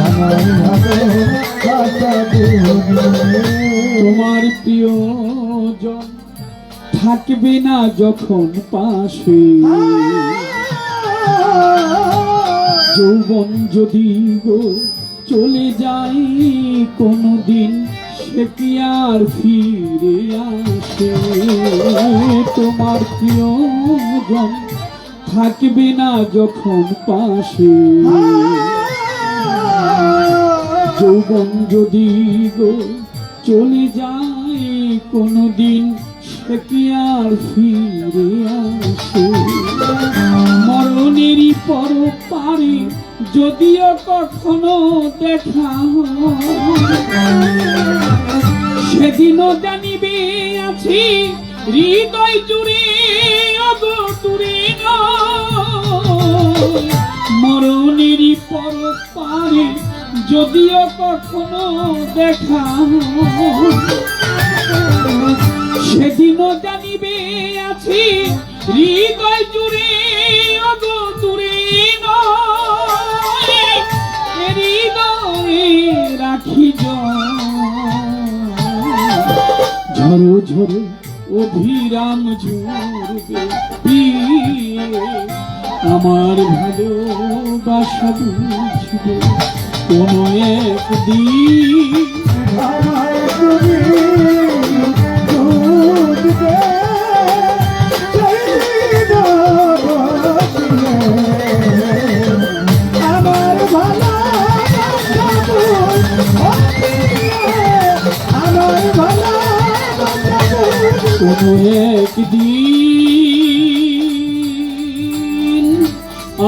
আমার ভালো কথা তোমার প্রিয়জন থাকবে না যখন পাশে, যৌবন যদি গো চলে যায় কোনদিন, সে কি আর ফিরে আসে? তোমার প্রিয়জন থাকবে না যখন পাশে, যৌবন যদি গো চলে যায় কোনদিন, সে কি আর ফিরে আসে? মরণেরই পর পারে যদিও কখনো দেখা হয়, সেদিনও জানিবে আছি হৃদয় জুড়ে অগতুরে নয়। মরণেরই পর পারে যদিও কখনো দেখা হয়, সেদিনও জানিবে আছি হৃদয় জুড়ে অগতুরে নয়। হৃদয়ে রাখি ঝরো ঝরো অভিরাম ঝরবে প্রিয়ে, আমার ভালোবাসা বুঝবে কোনো একদিন। আমার তুমি বুঝবে আমার ভালো আমার ভালো কোনো একদিন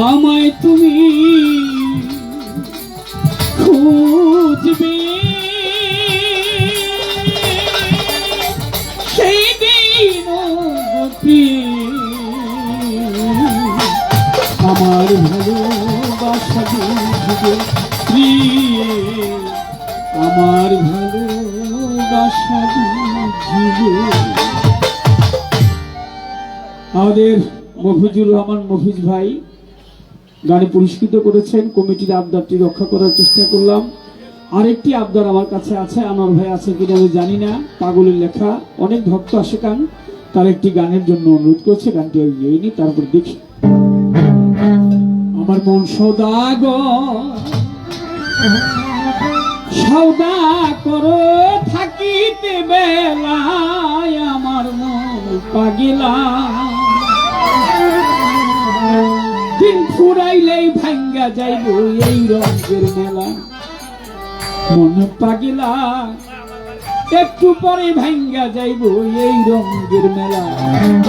আমায় তুমি খুঁজবে, সেই দিন আমার ভালোবাসা বুঝবে প্রিয়ে, আমার ভালোবাসা বুঝবে। আমাদের মফিজুর রহমান মফিজ ভাই গানে পুরস্কৃত করেছেন, কমিটির আবদারটি রক্ষা করার চেষ্টা করলাম। আরেকটি আবদার আমার কাছে আছে, আনোয়ার ভাই আছে কিনা আমি জানি না, পাগলের লেখা, অনেক ভক্ত আসে গান, তার একটি গানের জন্য অনুরোধ করছে, গানটি আমি গেইনি, তারপর দেখি। আমার মন সৌদা করো থাকিতে বেলায়, আমার মন পাগিলা দিন ফুরাইলেই ভাঙ্গা যাইব এই রঙের মেলা। মন পাগিলা একটু পরে ভাঙ্গা যাইব এই রঙের মেলা।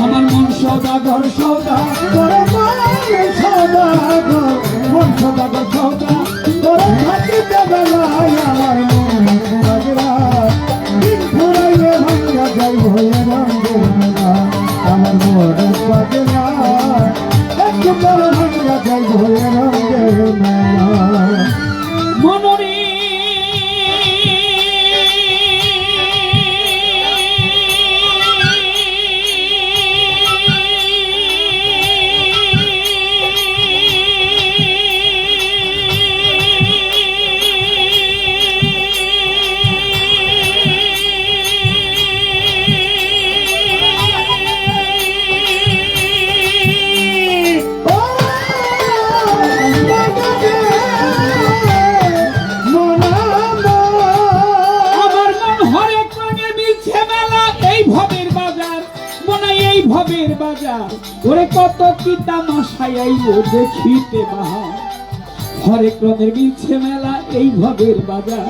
আমার মন সদাগর সদাগর সদাগর মন সদাগর সদাগর থাকিতে বেলায় আমার মন পাগলা দিন ফুরাইলে ভাঙ্গা যাইব রঙের মেলা। আমার মন পাগলা একটু পরে ভাঙ্গা যাইব রঙের মেলা। মনরে ভবের বাজার, ওরে কত কি তামাশাই আইলো দেখিতে বাহার। হরেক রঙের মিলছে মেলা এই ভবের বাজার,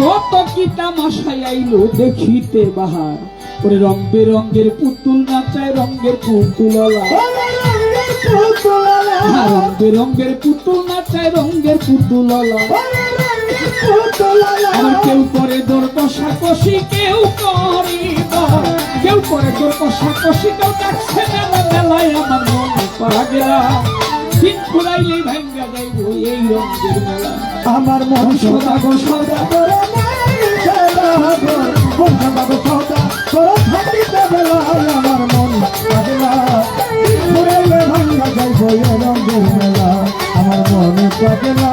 কত কি তামাশাই আইলো দেখিতে বাহার। ওরে রং বেরঙ্গের পুতুল নাচায় রঙের পুতুললা, রং বেরঙ্গের পুতুল নাচায় রঙের পুতুললা। আমার কেউ করে দৌড় কষাকষি, কেউ করে কেউ করে তোর কষাকষি, কেউ ডাকছে মেলা মেলায়। আমার মন পাগলা দিন ফুরাইলেই ভাঙ্গা যাইব এই রঙের মেলা। আমার মন সদা গো সদা করে মায়ের খেলা গো মন সদা গো সদা করে থাকিতে বেলায় আমার মন পাগলা ঘুরে ভাঙ্গা যাইব এই রঙের মেলা আমার মন পাগলা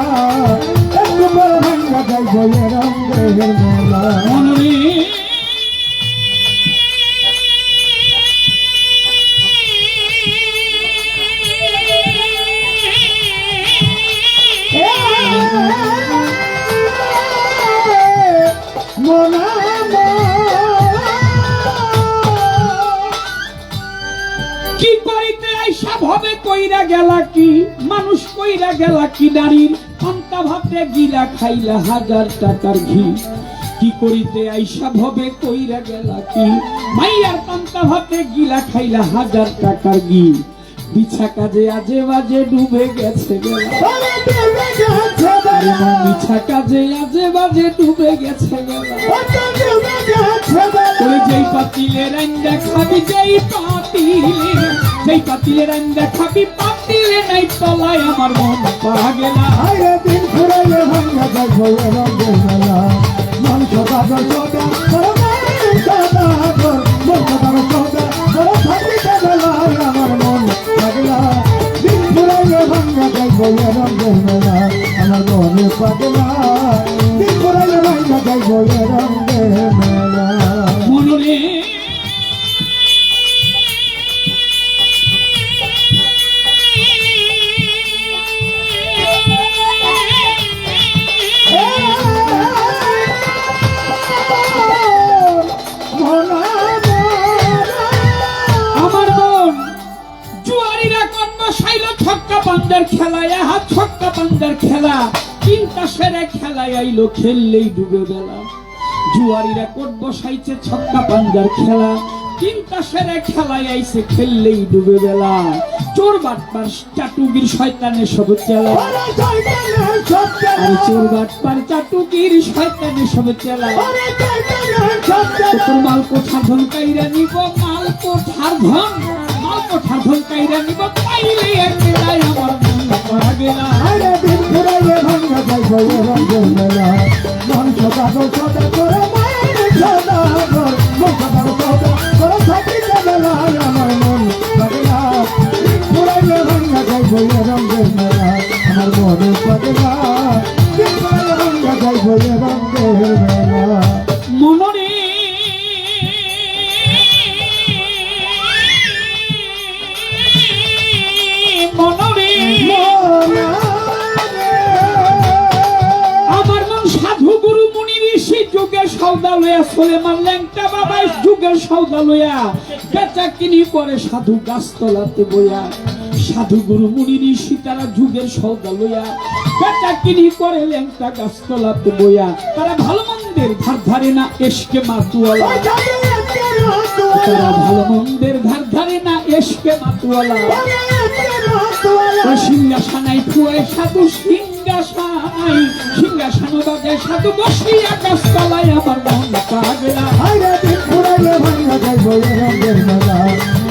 একটু করে ভাঙ্গা যাইব এই রঙের মেলা মনরে কি করিতে আইসা ভবে কইরা গেলা কি মানুষ কইরা গেলা কি নারীর পান্তা ভাতে গিলা খাইলা 1000 টাকার ঘি কি করিতে আইসা ভবে কইরা গেলা কি মাইয়ার পান্তা ভাতে গিলা খাইলা 1000 টাকার ঘি বিছা কাজে আজে বাজে ডুবে গেছে বেলা বিছা কাজে আজে বাজে ডুবে গেছে বেলা ওই যেই পাতিলে রান্দা খাবি যেই পাতিলে রান্দা খাবি পাতিলে নাই তলায় আমার মন পাগলা আরে দিন ঘুরাইলে ভাঙ্গা যাইব এই রঙের মেলা মন সদা গো সদা করে মায়ের সদা গো মন সদা গো সদা করে থাকিতে বেলায় আমার মন পাগলা দিন ঘুরাইলে ভাঙ্গা যাইব এই রঙের মেলা আমার মন পাগলা দিন ঘুরাইলে ভাঙ্গা যাইব এই রঙের মেলা মনরে আমার মন জুয়ারিরা কোন বসাইল ছক্কা পান্ডার খেলায় হাত ছক্কা পান্ডার খেলা তিনটা সেরে খেলায় আইলো খেললেই ডুবে বেলা জুয়ারিরা কোট বসাইছে ছক্কা পান্ডার খেলা তিনটা সেরে খেলায় আইছে খেললেই ডুবে বেলা চোর বাটপার চাটুগির শয়তানে সব চেলা আরে চোর বাটপার চাটুগির শয়তানে সব চেলা তোর মাল কোঠার ধন কাইরা নিব মাল কোঠার ধন কাইরা নিব পাইলে একলাই আমার মন পাগলা আরে দিন ঘুরাইলে ভাঙ্গা যাইব এই রঙের মেলা মন সদা গো সদা করে মায়ের সদা গো মন সদা গো সদা করে থাকিতে বেলায় আমার মন পাগলা দিন ঘুরাইলে ভাঙ্গা যাইব এই রঙের মেলা আমার মন পাগলা দিন ঘুরাইলে ভাঙ্গা যাইব এই রঙের মেলা মনরে মনরে আমার মন সাধু গুরু মুনি ঋষি যুগের সৌদা লইয়া সোলেমান ল্যাংটা বাবা যুগের সৌদা লইয়া বেচা কিনি করে সাধু গাছতলাতে বইয়া সাধু গুরু মুনি ঋষি তারা যুগের সৌদা লইয়া বেচা কিনি করে ল্যাংটা গাছতলাতে বইয়া তারা ভালো মন্দের ধার ধারে না এসকে মাতুয়ালা তারা ভালো মন্দের ধার ধারে না এসকে মাতুয়ালা সিংহাসনাই ফুয়ে সাধু সিংহাসন বাজে সাধু বসি আকাশ তলায় আমার মন পাগলা আরে দিন ঘুরাইলে ভাঙ্গা যাইব এই রঙের মেলা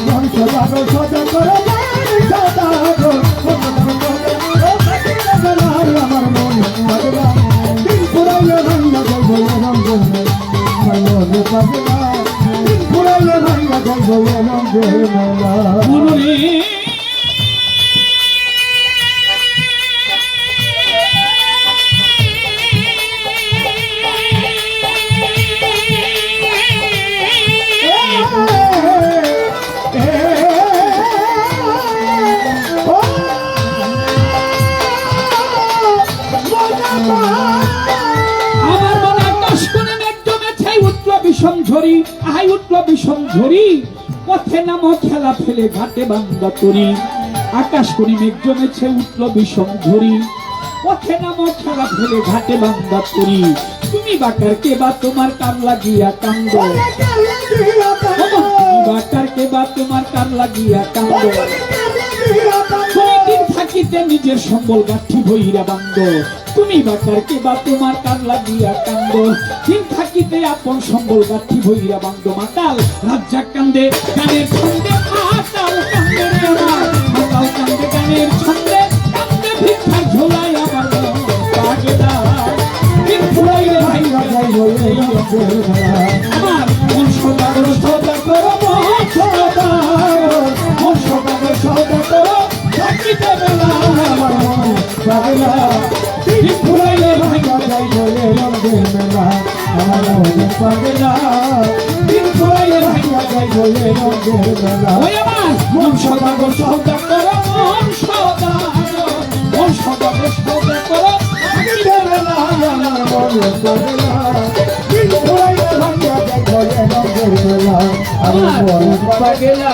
মন সদা গো সদা করে মায়ের সদা গো মন সদা গো সদা করে থাকিতে বেলায় আমার মন পাগলা দিন ঘুরাইলে ভাঙ্গা যাইব এই রঙের মেলা আমার মন পাগলা দিন ঘুরাইলে ভাঙ্গা যাইব এই রঙের মেলা মনরে আমার মনে আকাশ কোণে মেঘ জমেছে উঠল বিষম ঝরি আহাই উঠল বিষম ঝরি পথে নামো খেলা ফেলে ঘাটে বান্দা তরি আকাশ কোণে মেঘ জমেছে উঠল বিষম ঝরি পথে নামো খেলা ফেলে ঘাটে বান্দা তরি তুমি বাকার কে বা তোমার কান লাগিয়া কান্দ তুমি বাকার কে বা তোমার কান লাগিয়া কান্দ দিন থাকিতে নিজের সম্বল গাঠি ভইরা বান্দ তুমি বাকার কে বা তোমার কান লাগিয়া কান্দ দিন থাকিতে আপন সম্বল গাঠি ভইরা বান্দ মাতাল রাজ্জা কান্দে গানের ছন্দে মাতাল কান্দে রে আমার মাতাল কান্দে গানের ছন্দে কান্দে ভিক্ষার রঙের মেলা আমার মন সদাগর সদা করো মন সদাগর মন সদাগর সদা করো থাকিতে বেলা আমার মন পাগলা দিন ফুরাইলে ভাঙা যাই বলে রঙের মেলা আমার মন পাগলা দিন ফুরাইলে ভাঙা যাই বলে রঙের মেলা ওই আমার মন সদাগর সদা করো মন সদাগর মন সদাগর সদা করো থাকিতে বেলা আমার মন পাগলা দিন ফুরাইলে ভাঙা যাই বলে রঙের মেলা আমার মন পাগলা